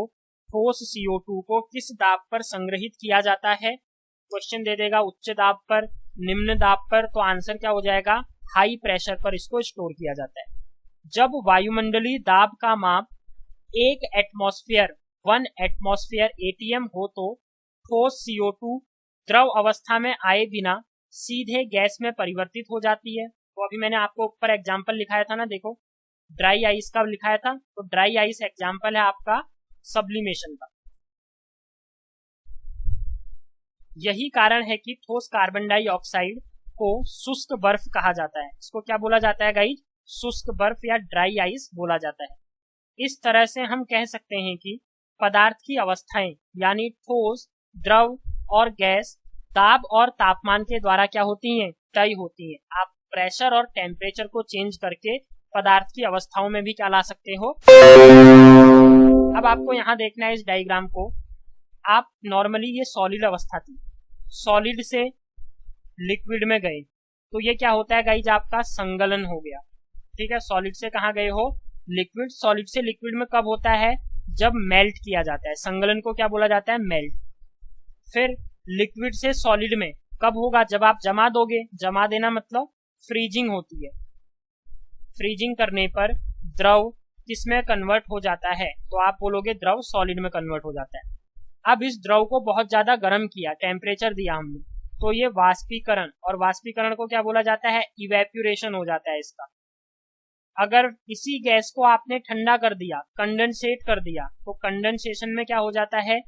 ठोस CO2 को किस दाब पर संग्रहित किया जाता है? क्वेश्चन दे देगा उच्च दाब पर, निम्न दाब पर, तो आंसर क्या हो जाएगा, हाई प्रेशर पर इसको स्टोर किया जाता है। जब वायुमंडलीय दाब का माप 1 एटमॉस्फेयर 1 एटमॉस्फेयर ATM हो तो ठोस CO2 द्रव अवस्था में आए बिना सीधे गैस में परिवर्तित हो जाती है। तो अभी मैंने आपको ऊपर एग्जाम्पल लिखाया था ना, देखो ड्राई आइस का लिखाया था, तो ड्राई आइस एग्जाम्पल है आपका सब्लिमेशन का। यही कारण है कि ठोस कार्बन डाइऑक्साइड को शुष्क बर्फ कहा जाता है। इसको क्या बोला जाता है गाइज, शुष्क बर्फ या ड्राई आइस बोला जाता है। इस तरह से हम कह सकते हैं कि पदार्थ की अवस्थाएं यानी ठोस, द्रव और गैस दाब और तापमान के द्वारा क्या होती हैं, तय होती हैं। आप प्रेशर और टेम्परेचर को चेंज करके पदार्थ की अवस्थाओं में भी क्या ला सकते हो। अब आपको यहाँ देखना है इस डायग्राम को। आप नॉर्मली ये सॉलिड अवस्था थी, सॉलिड से लिक्विड में गए तो ये क्या होता है गाइज, आपका संगलन हो गया। ठीक है, सॉलिड से कहाँ गए हो, लिक्विड। सॉलिड से लिक्विड में कब होता है, जब मेल्ट किया जाता है। संगलन को क्या बोला जाता है, मेल्ट। फिर लिक्विड से सॉलिड में कब होगा, जब आप जमा दोगे। जमा देना मतलब फ्रीजिंग होती है। फ्रीजिंग करने पर द्रव किसमें कन्वर्ट हो जाता है, तो आप बोलोगे द्रव सॉलिड में कन्वर्ट हो जाता है। अब इस द्रव को बहुत ज्यादा गर्म किया, टेम्परेचर दिया हमने, तो ये वाष्पीकरण, और वाष्पीकरण को क्या बोला जाता है, इवेप्यूरेशन हो जाता है इसका। अगर इसी गैस को आपने ठंडा कर दिया, कंडेंसेट कर दिया, तो कंडेंसेशन में क्या हो जाता है,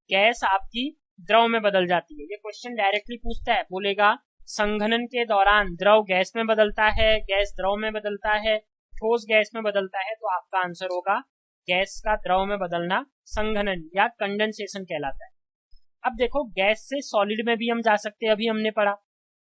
गैस आपकी द्रव में बदल जाती है। ये क्वेश्चन डायरेक्टली पूछता है, बोलेगा संघनन के दौरान द्रव गैस में बदलता है, गैस द्रव में बदलता है, ठोस गैस में बदलता है, तो आपका आंसर होगा गैस का द्रव में बदलना संघनन या कंडेंसेशन कहलाता है। अब देखो, गैस से सॉलिड में भी हम जा सकते हैं, अभी हमने पढ़ा।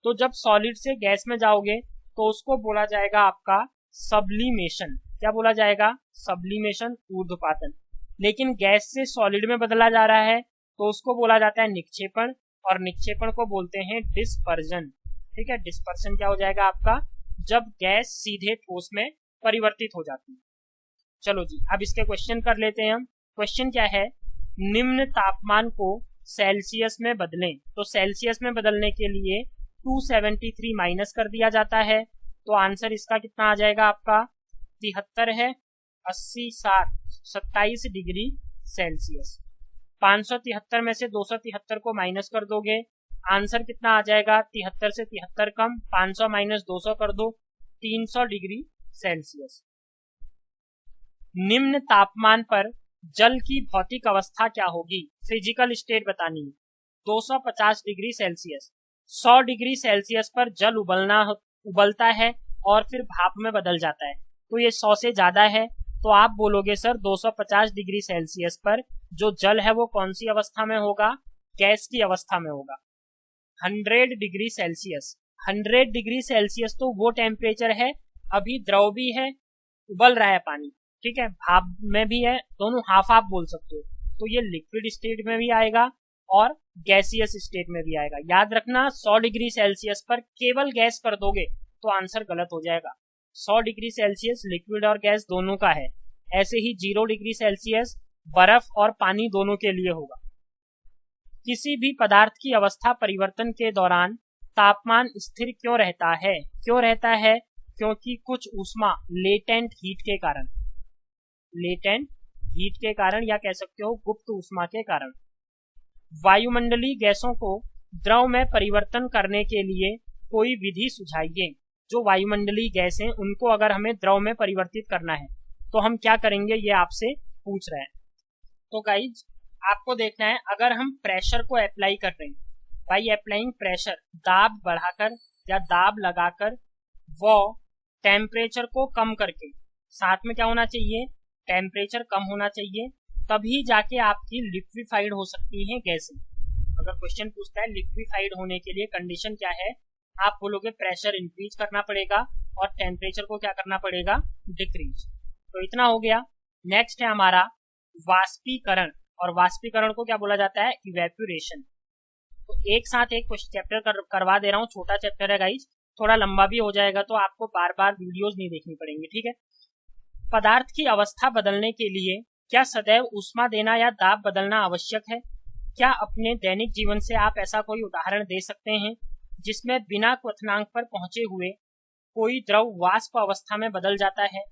तो जब सॉलिड से गैस में जाओगे तो उसको बोला जाएगा आपका सब्लिमेशन। क्या बोला जाएगा, सब्लिमेशन, ऊर्ध्वपातन। लेकिन गैस से सॉलिड में बदला जा रहा है तो उसको बोला जाता है निक्षेपण, और निक्षेपण को बोलते हैं डिस्पर्जन। ठीक है, डिस्पर्सन क्या हो जाएगा आपका, जब गैस सीधे ठोस में परिवर्तित हो जाती है। चलो जी, अब इसके क्वेश्चन कर लेते हैं हम। क्वेश्चन क्या है, निम्न तापमान को सेल्सियस में बदलें। तो सेल्सियस में बदलने के लिए 273 माइनस कर दिया जाता है, तो आंसर इसका कितना आ जाएगा आपका, 73 है, 80, 60, 27 डिग्री सेल्सियस। 573 में से 273 को माइनस कर दोगे, आंसर कितना आ जाएगा, 73 से 73 कम, 500 माइनस 200 कर दो, 300 डिग्री सेल्सियस। निम्न तापमान पर जल की भौतिक अवस्था क्या होगी, फिजिकल स्टेट बतानी है। 250 डिग्री सेल्सियस, 100 डिग्री सेल्सियस पर जल उबलता है और फिर भाप में बदल जाता है, तो ये 100 से ज्यादा है, तो आप बोलोगे सर 250 डिग्री सेल्सियस पर जो जल है वो कौन सी अवस्था में होगा, गैस की अवस्था में होगा। 100 डिग्री सेल्सियस, 100 डिग्री सेल्सियस तो वो टेम्परेचर है, अभी द्रव भी है, उबल रहा है पानी, ठीक है, भाप में भी है, दोनों हाफ हाफ बोल सकते हो, तो ये लिक्विड स्टेट में भी आएगा और गैसियस स्टेट में भी आएगा। याद रखना, 100 डिग्री सेल्सियस पर केवल गैस कर दोगे तो आंसर गलत हो जाएगा। 100 डिग्री सेल्सियस लिक्विड और गैस दोनों का है। ऐसे ही 0 डिग्री सेल्सियस बर्फ और पानी दोनों के लिए होगा। किसी भी पदार्थ की अवस्था परिवर्तन के दौरान तापमान स्थिर क्यों रहता है, क्यों रहता है, क्योंकि कुछ ऊष्मा लेटेंट हीट के कारण, लेटेंट हीट के कारण, या कह सकते हो गुप्त ऊष्मा के कारण। वायुमंडलीय गैसों को द्रव में परिवर्तन करने के लिए कोई विधि सुझाइए। जो वायुमंडलीय गैस हैं उनको अगर हमें द्रव में परिवर्तित करना है तो हम क्या करेंगे, ये आपसे पूछ रहे हैं। तो गाइज आपको देखना है, अगर हम प्रेशर को अप्लाई कर रहे हैं, बाई अप्लाइंग प्रेशर, दाब बढ़ाकर या दाब लगाकर, वो टेम्परेचर को कम करके, साथ में क्या होना चाहिए, टेम्परेचर कम होना चाहिए, तभी जाके आपकी लिक्विफाइड हो सकती है गैसें। अगर क्वेश्चन पूछता है लिक्विफाइड होने के लिए कंडीशन क्या है, आप बोलोगे प्रेशर इंक्रीज करना पड़ेगा और टेम्परेचर को क्या करना पड़ेगा, डिक्रीज। तो इतना हो गया। नेक्स्ट है हमारा वाष्पीकरण, और वाष्पीकरण को क्या बोला जाता है, इवेपोरेशन। तो एक साथ एक चैप्टर करवा दे रहा हूँ, छोटा चैप्टर है गाइज, थोड़ा लंबा भी हो जाएगा, तो आपको बार बार वीडियोस नहीं देखनी पड़ेंगी, ठीक है। पदार्थ की अवस्था बदलने के लिए क्या सदैव ऊष्मा देना या दाब बदलना आवश्यक है? क्या अपने दैनिक जीवन से आप ऐसा कोई उदाहरण दे सकते हैं जिसमें बिना क्वथनांक पर पहुंचे हुए कोई द्रव वाष्प अवस्था में बदल जाता है?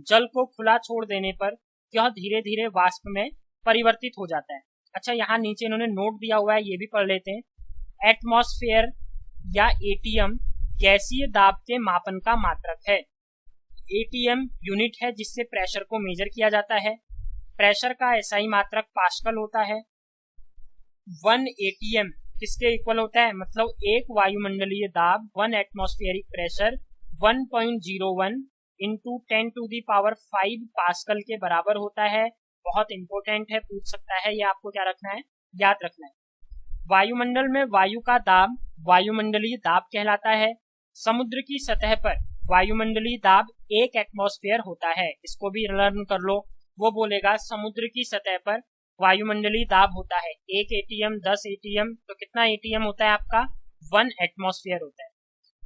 जल को खुला छोड़ देने पर यह धीरे धीरे वाष्प में परिवर्तित हो जाता है। अच्छा, यहाँ नीचे इन्होंने नोट दिया हुआ है, ये भी पढ़ लेते हैं। एटमॉस्फेयर या एटीएम गैसीय दाब के मापन का मात्रक है। एटीएम यूनिट है जिससे प्रेशर को मेजर किया जाता है। प्रेशर का एसआई मात्रक पास्कल होता है। 1 एटीएम किसके इक्वल होता है, मतलब एक वायुमंडलीय दाब, 1 एटमॉस्फेरिक प्रेशर 1.01 इंटू 10⁵ पास्कल के बराबर होता है। बहुत इंपॉर्टेंट है, पूछ सकता है, ये आपको क्या रखना है, याद रखना है। वायुमंडल में वायु का दाब वायुमंडलीय दाब कहलाता है। समुद्र की सतह पर वायुमंडलीय दाब 1 एटमॉस्फेयर होता है, इसको भी लर्न कर लो। वो बोलेगा समुद्र की सतह पर वायुमंडलीय दाब होता है 1 एटीएम 10 एटीएम, तो कितना एटीएम होता है आपका 1 एटमॉस्फेयर होता है।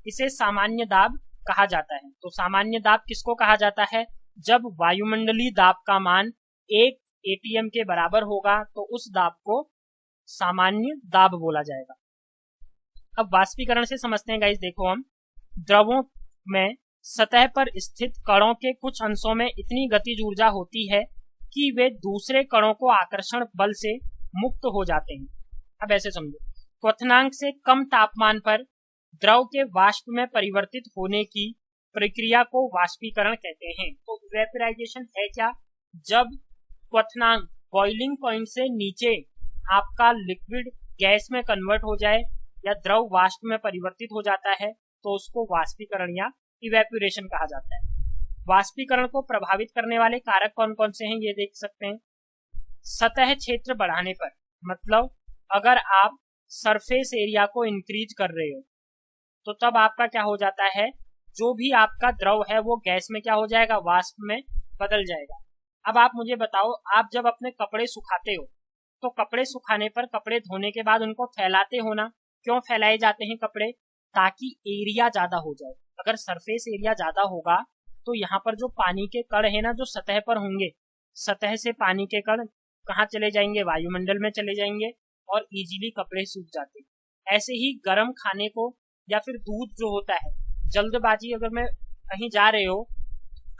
इसे सामान्य दाब कहा जाता है। तो सामान्य दाब किसको कहा जाता है, जब वायुमंडलीय दाब का मान 1 एटीएम के बराबर होगा तो उस दाब को सामान्य दाब बोला जाएगा। अब वाष्पीकरण से समझते हैं गाइस। देखो, हम द्रवों में सतह पर स्थित कणों के कुछ अंशों में इतनी गतिज ऊर्जा होती है कि वे दूसरे कणों को आकर्षण बल से मुक्त हो जाते हैं। अब ऐसे समझो, क्वथनांक से कम तापमान पर द्रव के वाष्प में परिवर्तित होने की प्रक्रिया को वाष्पीकरण कहते हैं। तो इवेपोराइजेशन है क्या, जब क्वथनांक बॉइलिंग पॉइंट से नीचे आपका लिक्विड गैस में कन्वर्ट हो जाए या द्रव वाष्प में परिवर्तित हो जाता है तो उसको वाष्पीकरण या इवेपोरेशन कहा जाता है। वाष्पीकरण को प्रभावित करने वाले कारक कौन कौन से हैं ये देख सकते हैं। सतह क्षेत्र बढ़ाने पर, मतलब अगर आप सरफेस एरिया को इंक्रीज कर रहे हो तो तब आपका क्या हो जाता है, जो भी आपका द्रव है वो गैस में क्या हो जाएगा, वाष्प में बदल जाएगा। अब आप मुझे बताओ, आप जब अपने कपड़े सुखाते हो तो कपड़े सुखाने पर, कपड़े धोने के बाद उनको फैलाते हो ना। क्यों फैलाए जाते हैं कपड़े, ताकि एरिया ज्यादा हो जाए। अगर सरफेस एरिया ज्यादा होगा तो यहाँ पर जो पानी के कण है ना, जो सतह पर होंगे, सतह से पानी के कण कहाँ चले जाएंगे, वायुमंडल में चले जाएंगे और इजीली कपड़े सूख जाते हैं। ऐसे ही गर्म खाने को या फिर दूध जो होता है, जल्दबाजी अगर मैं कहीं जा रहे हो,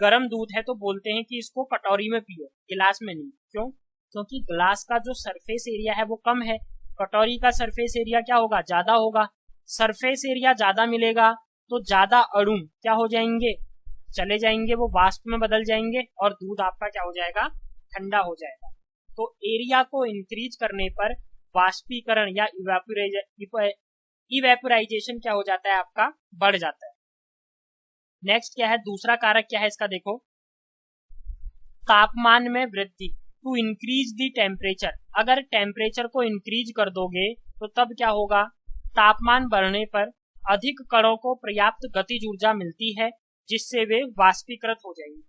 गर्म दूध है तो बोलते हैं कि इसको कटोरी में पियो, गिलास में नहीं। क्यों, क्योंकि गिलास का जो सरफेस एरिया है वो कम है, कटोरी का सरफेस एरिया क्या होगा, ज्यादा होगा। सरफेस एरिया ज्यादा मिलेगा तो ज्यादा अणु क्या हो जाएंगे, चले जाएंगे, वो वाष्प में बदल जाएंगे और दूध आपका क्या हो जाएगा, ठंडा हो जाएगा। तो एरिया को इंक्रीज करने पर वाष्पीकरण या इवेपोराइजेशन क्या हो जाता है, आपका बढ़ जाता है। नेक्स्ट क्या है, दूसरा कारक क्या है इसका, देखो, तापमान में वृद्धि, टू इंक्रीज द टेम्परेचर। अगर टेम्परेचर को इंक्रीज कर दोगे तो तब क्या होगा, तापमान बढ़ने पर अधिक कणों को पर्याप्त गतिज ऊर्जा मिलती है जिससे वे वाष्पीकृत हो जाएंगे।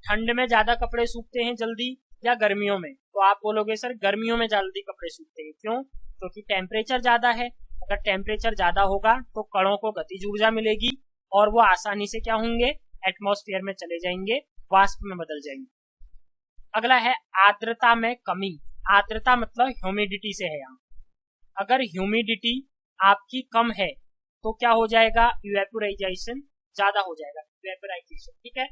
ठंड में ज्यादा कपड़े सूखते हैं जल्दी या गर्मियों में, तो आप बोलोगे सर गर्मियों में जल्दी कपड़े सूखते हैं। क्यों, क्योंकि टेम्परेचर ज्यादा है। अगर टेम्परेचर ज्यादा होगा तो कणों को गतिज ऊर्जा मिलेगी और वो आसानी से क्या होंगे, एटमॉस्फेयर में चले जाएंगे, वाष्प में बदल जाएंगे। अगला है आर्द्रता में कमी। आर्द्रता मतलब ह्यूमिडिटी से है यहाँ। अगर ह्यूमिडिटी आपकी कम है तो क्या हो जाएगा, इवेपोराइजेशन ज्यादा हो जाएगा, इवेपोराइजेशन। ठीक है।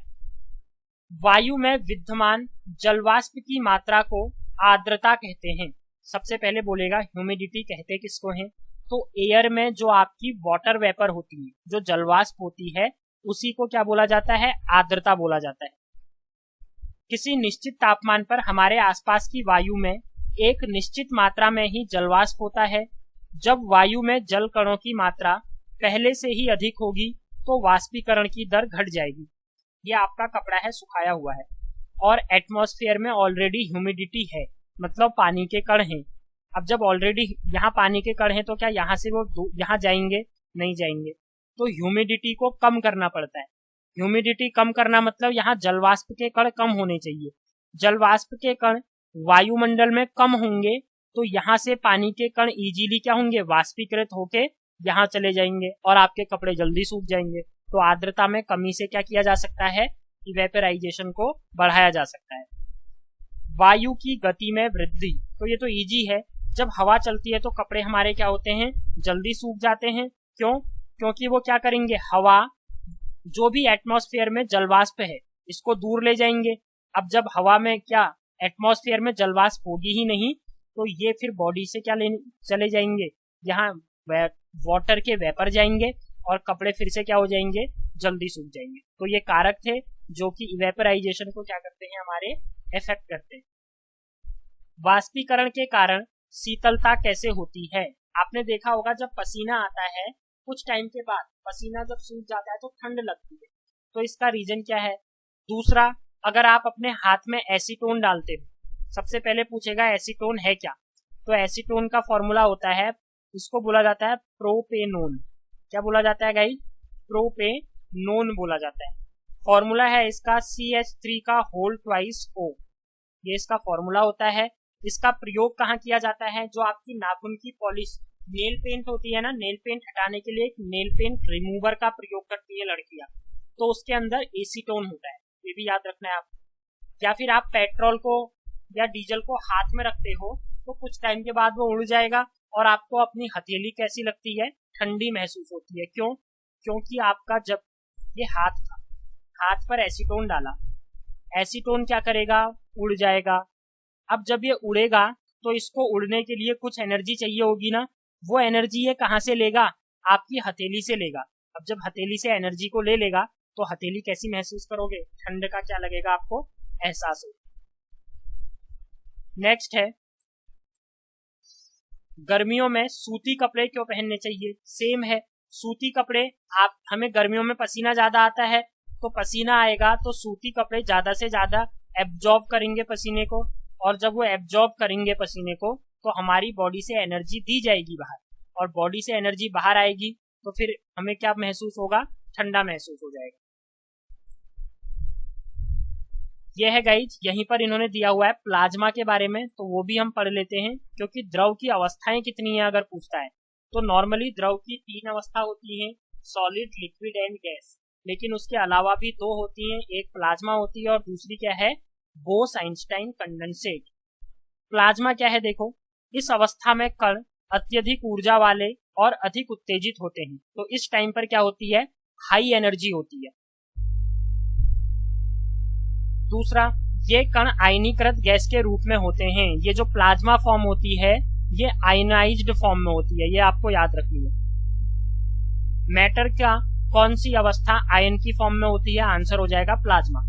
वायु में विद्यमान जलवाष्प की मात्रा को आर्द्रता कहते हैं। सबसे पहले बोलेगा ह्यूमिडिटी कहते किसको हैं, तो एयर में जो आपकी वाटर वेपर होती है, जो जलवाष्प होती है, उसी को क्या बोला जाता है, आर्द्रता बोला जाता है। किसी निश्चित तापमान पर हमारे आसपास की वायु में एक निश्चित मात्रा में ही जलवाष्प होता है। जब वायु में जल कणों की मात्रा पहले से ही अधिक होगी तो वाष्पीकरण की दर घट जाएगी। ये आपका कपड़ा है, सुखाया हुआ है और एटमॉस्फेयर में ऑलरेडी ह्यूमिडिटी है, मतलब पानी के कण हैं। अब जब ऑलरेडी यहाँ पानी के कण हैं तो क्या यहाँ से वो यहाँ जाएंगे, नहीं जाएंगे। तो ह्यूमिडिटी को कम करना पड़ता है। ह्यूमिडिटी कम करना मतलब यहाँ जलवाष्प के कण कम होने चाहिए। जलवाष्प के कण वायुमंडल में कम होंगे तो यहाँ से पानी के कण इजीली क्या होंगे, वाष्पीकृत होके यहाँ चले जाएंगे और आपके कपड़े जल्दी सूख जाएंगे। तो आर्द्रता में कमी से क्या किया जा सकता है, इवेपोराइजेशन को बढ़ाया जा सकता है। वायु की गति में वृद्धि, तो ये तो इजी है। जब हवा चलती है तो कपड़े हमारे क्या होते हैं, जल्दी सूख जाते हैं। क्यों, क्योंकि वो क्या करेंगे, हवा जो भी एटमॉस्फेयर में जलवाष्प है इसको दूर ले जाएंगे। अब जब हवा में क्या एटमॉस्फेयर में जलवाष्प होगी ही नहीं तो ये फिर बॉडी से क्या लेने चले जाएंगे, यहाँ वाटर के वेपर जाएंगे और कपड़े फिर से क्या हो जाएंगे, जल्दी सूख जाएंगे। तो ये कारक थे जो कि इवेपोराइजेशन को क्या करते हैं, हमारे इफेक्ट करते हैं। वाष्पीकरण के कारण शीतलता कैसे होती है, आपने देखा होगा जब पसीना आता है कुछ टाइम के बाद पसीना जब सूख जाता है तो ठंड लगती है, तो इसका रीजन क्या है। दूसरा, अगर आप अपने हाथ में एसीटोन डालते हो, सबसे पहले पूछेगा एसीटोन है क्या, तो एसीटोन का फॉर्मूला होता है, इसको बोला जाता है प्रोपेनोन। क्या बोला जाता है गाइस, प्रोपेनोन। नोन बोला जाता है। फॉर्मूला है इसका CH3 का होल ट्वाइस O, ये इसका फॉर्मूला होता है। इसका प्रयोग कहाँ किया जाता है? जो आपकी नाखून की पॉलिश नेल पेंट होती है ना, नेल पेंट हटाने के लिए एक नेल पेंट रिमूवर का प्रयोग करती है लड़कियां, तो उसके अंदर एसीटोन होता है, ये भी याद रखना है आपको। या फिर आप पेट्रोल को या डीजल को हाथ में रखते हो तो कुछ टाइम के बाद वो उड़ जाएगा और आपको अपनी हथेली कैसी लगती है? ठंडी महसूस होती है। क्यों? क्योंकि आपका जब ये हाथ था, हाथ पर एसीटोन डाला, एसीटोन क्या करेगा? उड़ जाएगा। अब जब ये उड़ेगा तो इसको उड़ने के लिए कुछ एनर्जी चाहिए होगी ना, वो एनर्जी ये कहाँ से लेगा? आपकी हथेली से लेगा। अब जब हथेली से एनर्जी को ले लेगा तो हथेली कैसी महसूस करोगे? ठंड का क्या लगेगा आपको? एहसास होगा। नेक्स्ट है, गर्मियों में सूती कपड़े क्यों पहनने चाहिए? सेम है, सूती कपड़े, आप हमें गर्मियों में पसीना ज्यादा आता है तो पसीना आएगा तो सूती कपड़े ज्यादा से ज्यादा एब्जॉर्ब करेंगे पसीने को, और जब वो एब्जॉर्ब करेंगे पसीने को तो हमारी बॉडी से एनर्जी दी जाएगी बाहर, और बॉडी से एनर्जी बाहर आएगी तो फिर हमें क्या महसूस होगा? ठंडा महसूस हो जाएगा। यह है गाइज, यहीं पर इन्होंने दिया हुआ है प्लाज्मा के बारे में, तो वो भी हम पढ़ लेते हैं, क्योंकि द्रव की अवस्थाएं कितनी है अगर पूछता है तो नॉर्मली द्रव की 3 अवस्था होती है, सॉलिड, लिक्विड एंड गैस, लेकिन उसके अलावा भी 2 होती हैं, एक प्लाज्मा होती है और दूसरी क्या है? बोस-आइंस्टाइन कंडेंसेट। प्लाज्मा क्या है? देखो, इस अवस्था में कण अत्यधिक ऊर्जा वाले और अधिक उत्तेजित होते हैं, तो इस टाइम पर क्या होती है? हाई एनर्जी होती है। दूसरा, ये कण आयनीकृत गैस के रूप में होते हैं। ये जो प्लाज्मा फॉर्म होती है ये आयनाइज्ड फॉर्म में होती है, ये आपको याद रखनी है। मैटर का कौन सी अवस्था आयन की फॉर्म में होती है? आंसर हो जाएगा प्लाज्मा।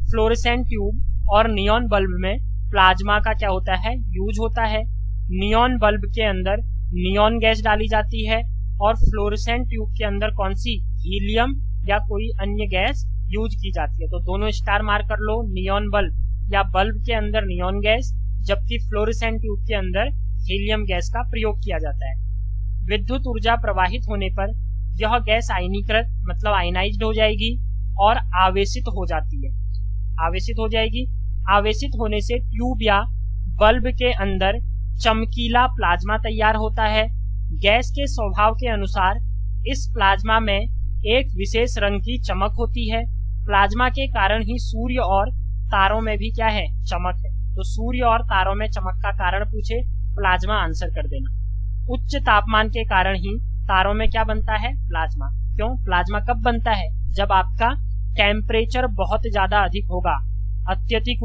फ्लोरेसेंट ट्यूब और नियॉन बल्ब में प्लाज्मा का क्या होता है? यूज होता है। नियॉन बल्ब के अंदर नियॉन गैस डाली जाती है और फ्लोरेसेंट ट्यूब के अंदर कौन सी? हीलियम या कोई अन्य गैस यूज की जाती है। तो दोनों स्टार मार्क कर लो, नियॉन बल्ब या बल्ब के अंदर नियॉन गैस, जबकि फ्लोरेसेंट ट्यूब के अंदर हीलियम गैस का प्रयोग किया जाता है। विद्युत ऊर्जा प्रवाहित होने पर यह गैस आयनीकृत मतलब आयनाइज्ड हो जाएगी और आवेशित हो जाती है। आवेशित हो जाएगी। आवेशित होने से ट्यूब या बल्ब के अंदर चमकीला प्लाज्मा तैयार होता है। गैस के स्वभाव के अनुसार इस प्लाज्मा में एक विशेष रंग की चमक होती है। प्लाज्मा के कारण ही सूर्य और तारों में भी क्या है? चमक है। तो सूर्य और तारों में चमक का कारण पूछे, प्लाज्मा आंसर कर देना। उच्च तापमान के कारण ही तारों में क्या बनता है? प्लाज्मा। क्यों? प्लाज्मा कब बनता है? जब आपका टेम्परेचर बहुत ज्यादा अधिक होगा। अत्यधिक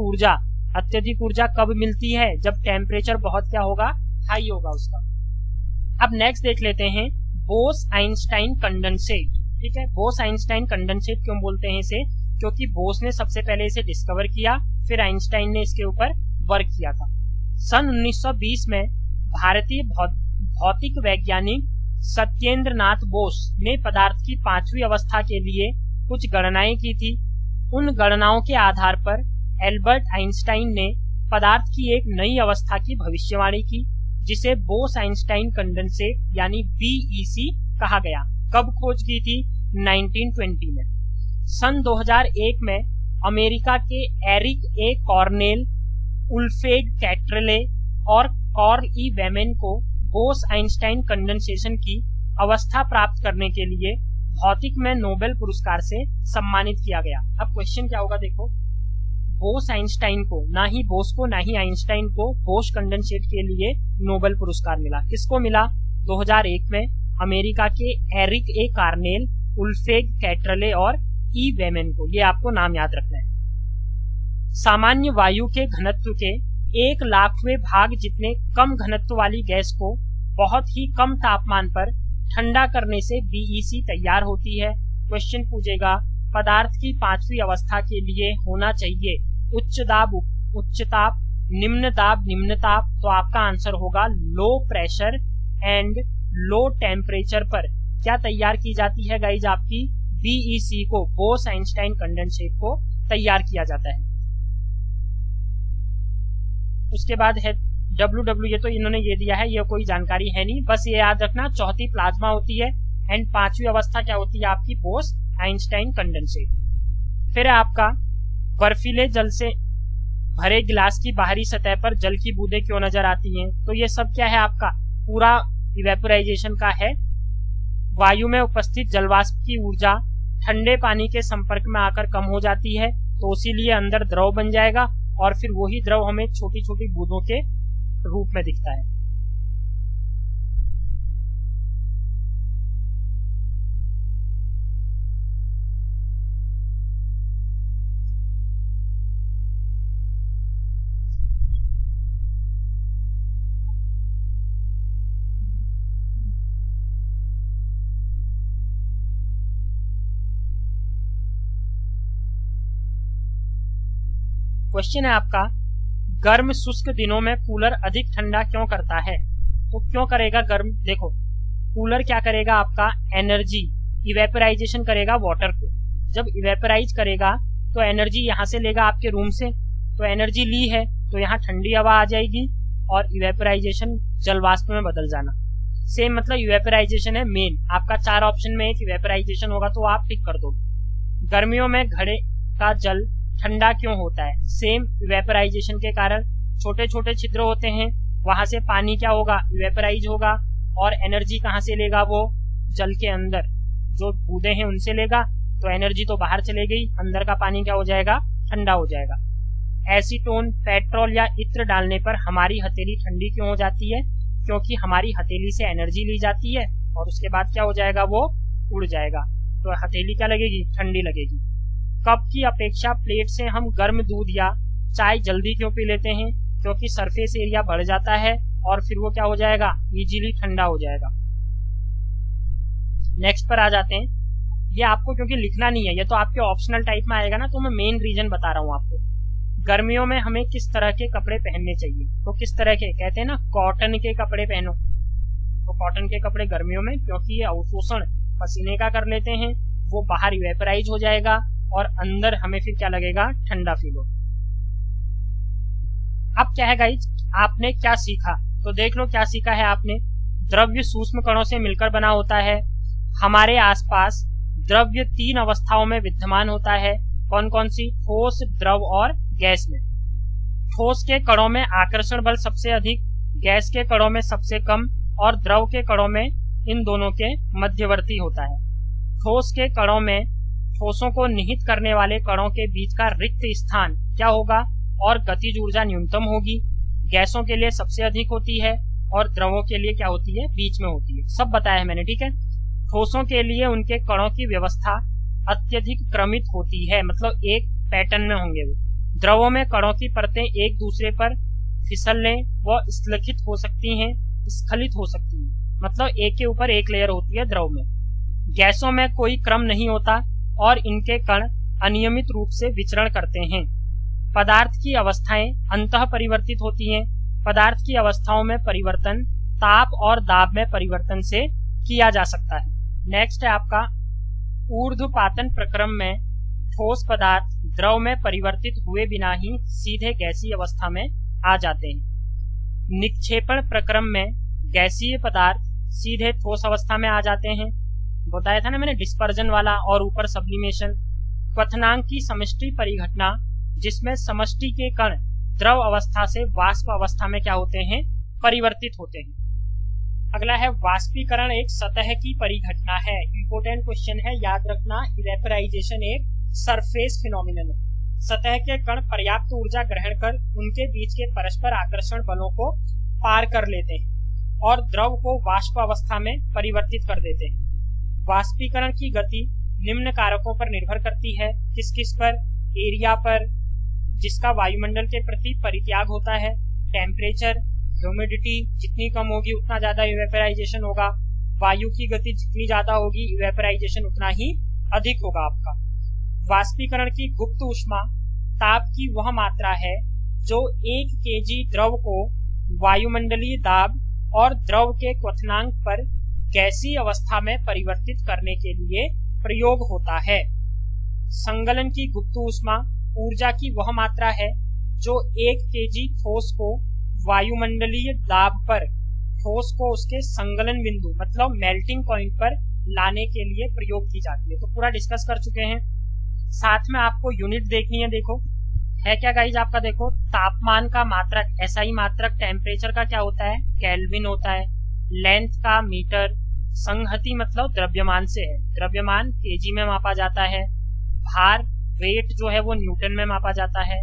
ऊर्जा कब मिलती है? जब टेम्परेचर बहुत क्या होगा? हाई होगा उसका। अब नेक्स्ट देख लेते हैं बोस-आइंस्टाइन कंडेंसेट। ठीक है, बोस-आइंस्टाइन कंडेंसेट क्यों बोलते हैं इसे? क्योंकि बोस ने सबसे पहले इसे डिस्कवर किया, फिर आइंस्टाइन ने इसके ऊपर वर्क किया था। सन 1920 में भारतीय भौतिक वैज्ञानिक सत्येंद्र नाथ बोस ने पदार्थ की 5वीं अवस्था के लिए कुछ गणनाएं की थी। उन गणनाओं के आधार पर एल्बर्ट आइंस्टाइन ने पदार्थ की एक नई अवस्था की भविष्यवाणी की, जिसे बोस-आइंस्टाइन कंडेंसेट यानी BEC कहा गया। कब खोज की थी? 1920 में। सन 2001 में अमेरिका के एरिक ए कॉर्नेल, उल्फेग कैट्रेले और कॉर्ल ई वेमेन को बोस-आइंस्टाइन कंडेंसेशन की अवस्था प्राप्त करने के लिए भौतिक में नोबेल पुरस्कार से सम्मानित किया गया। अब क्वेश्चन क्या होगा? देखो, बोस-आइंस्टाइन को, ना ही बोस को ना ही आइंस्टाइन को बोस कंडेंसेट के लिए नोबेल पुरस्कार मिला। किसको मिला? 2001 में अमेरिका के एरिक ए कॉर्नेल, उल्फेग कैट्रेले और ई वेमेन को। ये आपको नाम याद रखना है। सामान्य वायु के घनत्व के 1,00,000वें भाग जितने कम घनत्व वाली गैस को बहुत ही कम तापमान पर ठंडा करने से BEC तैयार होती है। क्वेश्चन पूछेगा, पदार्थ की 5वीं अवस्था के लिए होना चाहिए उच्च दाब उच्च ताप, निम्न दाब निम्न ताप, तो आपका आंसर होगा low pressure and low temperature पर क्या तैयार की जाती है गाइज? आपकी BEC को, बोस-आइंस्टाइन कंडेंसेट को तैयार किया जाता है। उसके बाद है WW, ये तो इन्होंने ये दिया है, ये कोई जानकारी है नहीं, बस ये याद रखना। चौथी प्लाज्मा होती है एंड 5वीं अवस्था क्या होती है आपकी? Bose Einstein condensate. फिर आपका बर्फीले जल से भरे गिलास की बाहरी सतह पर जल की बूंदें क्यों नजर आती हैं? तो ये सब क्या है, आपका पूरा इवेपोराइजेशन का है। वायु में उपस्थित जलवाष्प की ऊर्जा ठंडे पानी के संपर्क में आकर कम हो जाती है, तो इसीलिए अंदर द्रव बन जाएगा और फिर वही द्रव हमें छोटी छोटी बूंदों के रूप में दिखता है। क्वेश्चन है आपका, गर्म शुष्क दिनों में कूलर अधिक ठंडा क्यों करता है? तो क्यों करेगा गर्म? देखो, कूलर क्या करेगा, आपका एनर्जी इवेपोराइजेशन करेगा वाटर को। जब इवेपोराइज करेगा तो एनर्जी यहाँ से लेगा आपके रूम से, तो एनर्जी ली है तो यहाँ ठंडी हवा आ जाएगी और इवेपोराइजेशन जलवाष्प में बदल जाना। सेम मतलब इवेपोराइजेशन है मेन आपका। 4 ऑप्शन में एक इवेपोराइजेशन होगा तो आप टिक कर दो। गर्मियों में घड़े का जल ठंडा क्यों होता है? सेम इवेपोराइजेशन के कारण छोटे छोटे छिद्र होते हैं, वहां से पानी क्या होगा, इवेपोराइज होगा और एनर्जी कहाँ से लेगा, वो जल के अंदर जो बूंदे हैं उनसे लेगा, तो एनर्जी तो बाहर चले गई, अंदर का पानी क्या हो जाएगा, ठंडा हो जाएगा। एसीटोन, पेट्रोल या इत्र डालने पर हमारी हथेली ठंडी क्यों हो जाती है? क्योंकि हमारी हथेली से एनर्जी ली जाती है और उसके बाद क्या हो जाएगा, वो उड़ जाएगा, तो हथेली क्या लगेगी, ठंडी लगेगी। कप की अपेक्षा प्लेट से हम गर्म दूध या चाय जल्दी क्यों पी लेते हैं? क्योंकि सरफेस एरिया बढ़ जाता है और फिर वो क्या हो जाएगा, इजीली ठंडा हो जाएगा। नेक्स्ट पर आ जाते हैं। ये आपको क्योंकि लिखना नहीं है, ये तो आपके ऑप्शनल टाइप में आएगा ना, तो मैं मेन रीजन बता रहा हूँ आपको। गर्मियों में हमें किस तरह के कपड़े पहनने चाहिए? तो किस तरह के, कहते हैं ना कॉटन के कपड़े पहनो, तो कॉटन के कपड़े गर्मियों में, क्योंकि ये अवशोषण पसीने का कर लेते हैं, वो बाहर इवेपोराइज हो जाएगा और अंदर हमें फिर क्या लगेगा, ठंडा फील हो। अब क्या है गाइज, आपने क्या सीखा? तो देख लो क्या सीखा है आपने। द्रव्य सूक्ष्म कणों से मिलकर बना होता है। हमारे आसपास द्रव्य 3 अवस्थाओं में विद्यमान होता है। कौन कौन सी? ठोस, द्रव और गैस में। ठोस के कणों में आकर्षण बल सबसे अधिक, गैस के कणों में सबसे कम और द्रव के कणों में इन दोनों के मध्यवर्ती होता है। ठोस के कणों में ठोसों को निहित करने वाले कणों के बीच का रिक्त स्थान क्या होगा और गतिज ऊर्जा न्यूनतम होगी। गैसों के लिए सबसे अधिक होती है और द्रवों के लिए क्या होती है, बीच में होती है। सब बताया है मैंने, ठीक है। ठोसों के लिए उनके कणों की व्यवस्था अत्यधिक क्रमित होती है, मतलब एक पैटर्न में होंगे वो। द्रवों में कणों की परतें एक दूसरे पर फिसलने व स्खलित हो सकती हैं, मतलब एक के ऊपर एक लेयर होती है द्रव में। गैसों में कोई क्रम नहीं होता और इनके कण अनियमित रूप से विचरण करते हैं। पदार्थ की अवस्थाएं अंतः परिवर्तित होती हैं। पदार्थ की अवस्थाओं में परिवर्तन ताप और दाब में परिवर्तन से किया जा सकता है। नेक्स्ट है आपका ऊर्ध्वपातन प्रक्रम में ठोस पदार्थ द्रव में परिवर्तित हुए बिना ही सीधे गैसीय अवस्था में आ जाते हैं। निक्षेपण प्रक्रम में गैसीय पदार्थ सीधे ठोस अवस्था में आ जाते हैं। बताया था ना मैंने डिस्पर्जन वाला और ऊपर सब्लिमेशन। क्वथनांक की समष्टि परिघटना, जिसमें समष्टि के कण द्रव अवस्था से वाष्प अवस्था में क्या होते हैं, परिवर्तित होते हैं। अगला है वाष्पीकरण एक सतह की परिघटना है। इंपोर्टेंट क्वेश्चन है, याद रखना। इवेपोराइजेशन एक सरफेस फिनोमिनन है। सतह के कण पर्याप्त ऊर्जा ग्रहण कर उनके बीच के परस्पर आकर्षण बलों को पार कर लेते हैं और द्रव को वाष्प अवस्था में परिवर्तित कर देते हैं। वाष्पीकरण की गति निम्न कारकों पर निर्भर करती है। किस किस पर? एरिया पर, जिसका वायुमंडल के प्रति परित्याग होता है। टेम्परेचर, ह्यूमिडिटी जितनी कम होगी उतना ज्यादा इवेपोराइजेशन होगा। वायु की गति जितनी ज्यादा होगी इवेपोराइजेशन उतना ही अधिक होगा आपका। वाष्पीकरण की गुप्त ऊष्मा ताप की वह मात्रा है जो 1 kg द्रव को वायुमंडलीय दाब और द्रव के क्वथनांक पर गैसीय अवस्था में परिवर्तित करने के लिए प्रयोग होता है। संगलन की गुप्त ऊष्मा ऊर्जा की वह मात्रा है जो 1 kg ठोस को वायुमंडलीय दाब पर ठोस को उसके संगलन बिंदु मतलब मेल्टिंग पॉइंट पर लाने के लिए प्रयोग की जाती है। तो पूरा डिस्कस कर चुके हैं। साथ में आपको यूनिट देखनी है। देखो है क्या गाइज आपका, देखो तापमान का मात्रक, SI मात्रक टेम्परेचर का क्या होता है, केल्विन होता है। लेंथ का मीटर, संहति मतलब द्रव्यमान से है, द्रव्यमान केजी में मापा जाता है। भार वेट जो है वो न्यूटन में मापा जाता है।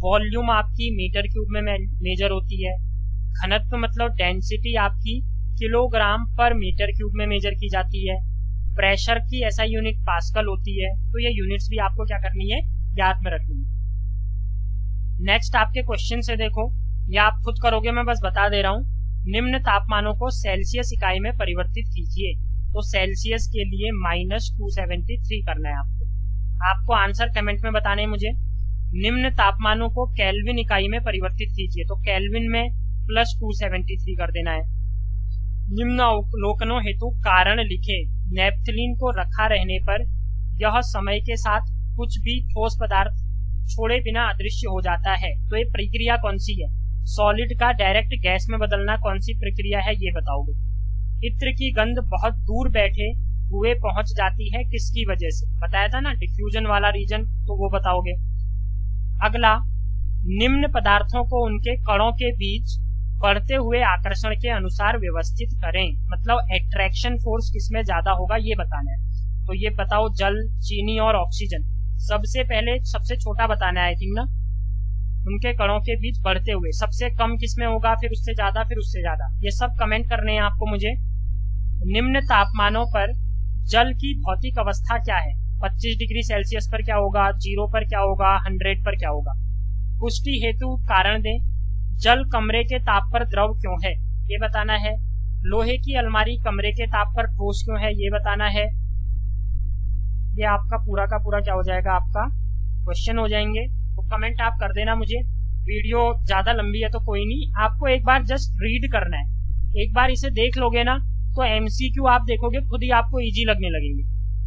वॉल्यूम आपकी मीटर क्यूब में मेजर होती है। घनत्व मतलब डेंसिटी आपकी किलोग्राम पर मीटर क्यूब में मेजर की जाती है। प्रेशर की SI यूनिट पास्कल होती है। तो ये यूनिट्स भी आपको क्या करनी है, याद में रखनी है। नेक्स्ट आपके क्वेश्चन से देखो, या आप खुद करोगे, मैं बस बता दे रहा हूँ। निम्न तापमानों को सेल्सियस इकाई में परिवर्तित कीजिए। तो सेल्सियस के लिए -273 करना है आपको आंसर कमेंट में बताने हैं मुझे। निम्न तापमानों को केल्विन इकाई में परिवर्तित कीजिए। तो केल्विन में +273 कर देना है। निम्न अवलोकनों हेतु कारण लिखे। नेपथलीन को रखा रहने पर यह समय के साथ कुछ भी ठोस पदार्थ छोड़े बिना अदृश्य हो जाता है। तो ये प्रक्रिया कौन सी है, सॉलिड का डायरेक्ट गैस में बदलना कौन सी प्रक्रिया है, ये बताओगे। इत्र की गंध बहुत दूर बैठे हुए पहुंच जाती है, किसकी वजह से, बताया था ना, डिफ्यूजन वाला रीजन, तो वो बताओगे। अगला, निम्न पदार्थों को उनके कणों के बीच बढ़ते हुए आकर्षण के अनुसार व्यवस्थित करें। मतलब एट्रैक्शन फोर्स किसमें ज्यादा होगा ये बताना है। तो ये बताओ, जल, चीनी और ऑक्सीजन। सबसे पहले सबसे छोटा बताना है आई थिंक ना, उनके कणों के बीच बढ़ते हुए। सबसे कम किसमें होगा, फिर उससे ज्यादा, फिर उससे ज्यादा। ये सब कमेंट करने हैं आपको मुझे। निम्न तापमानों पर जल की भौतिक अवस्था क्या है, 25 डिग्री सेल्सियस पर क्या होगा, 0 पर क्या होगा, 100 पर क्या होगा। पुष्टि हेतु कारण दें। जल कमरे के ताप पर द्रव क्यों है, ये बताना है। लोहे की अलमारी कमरे के ताप पर ठोस क्यों है, ये बताना है। ये आपका पूरा का पूरा क्या हो जाएगा, आपका क्वेश्चन हो जाएंगे। तो कमेंट आप कर देना मुझे। वीडियो ज्यादा लंबी है तो कोई नहीं, आपको एक बार जस्ट रीड करना है। एक बार इसे देख लोगे ना तो MCQ आप देखोगे खुद ही आपको इजी लगने लगेंगे।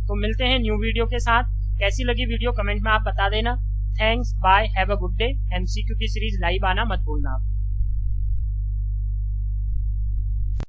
तो मिलते हैं न्यू वीडियो के साथ। कैसी लगी वीडियो कमेंट में आप बता देना। Thanks, bye, have a good day. MCQ की सीरीज लाइव आना मत भूलना आप।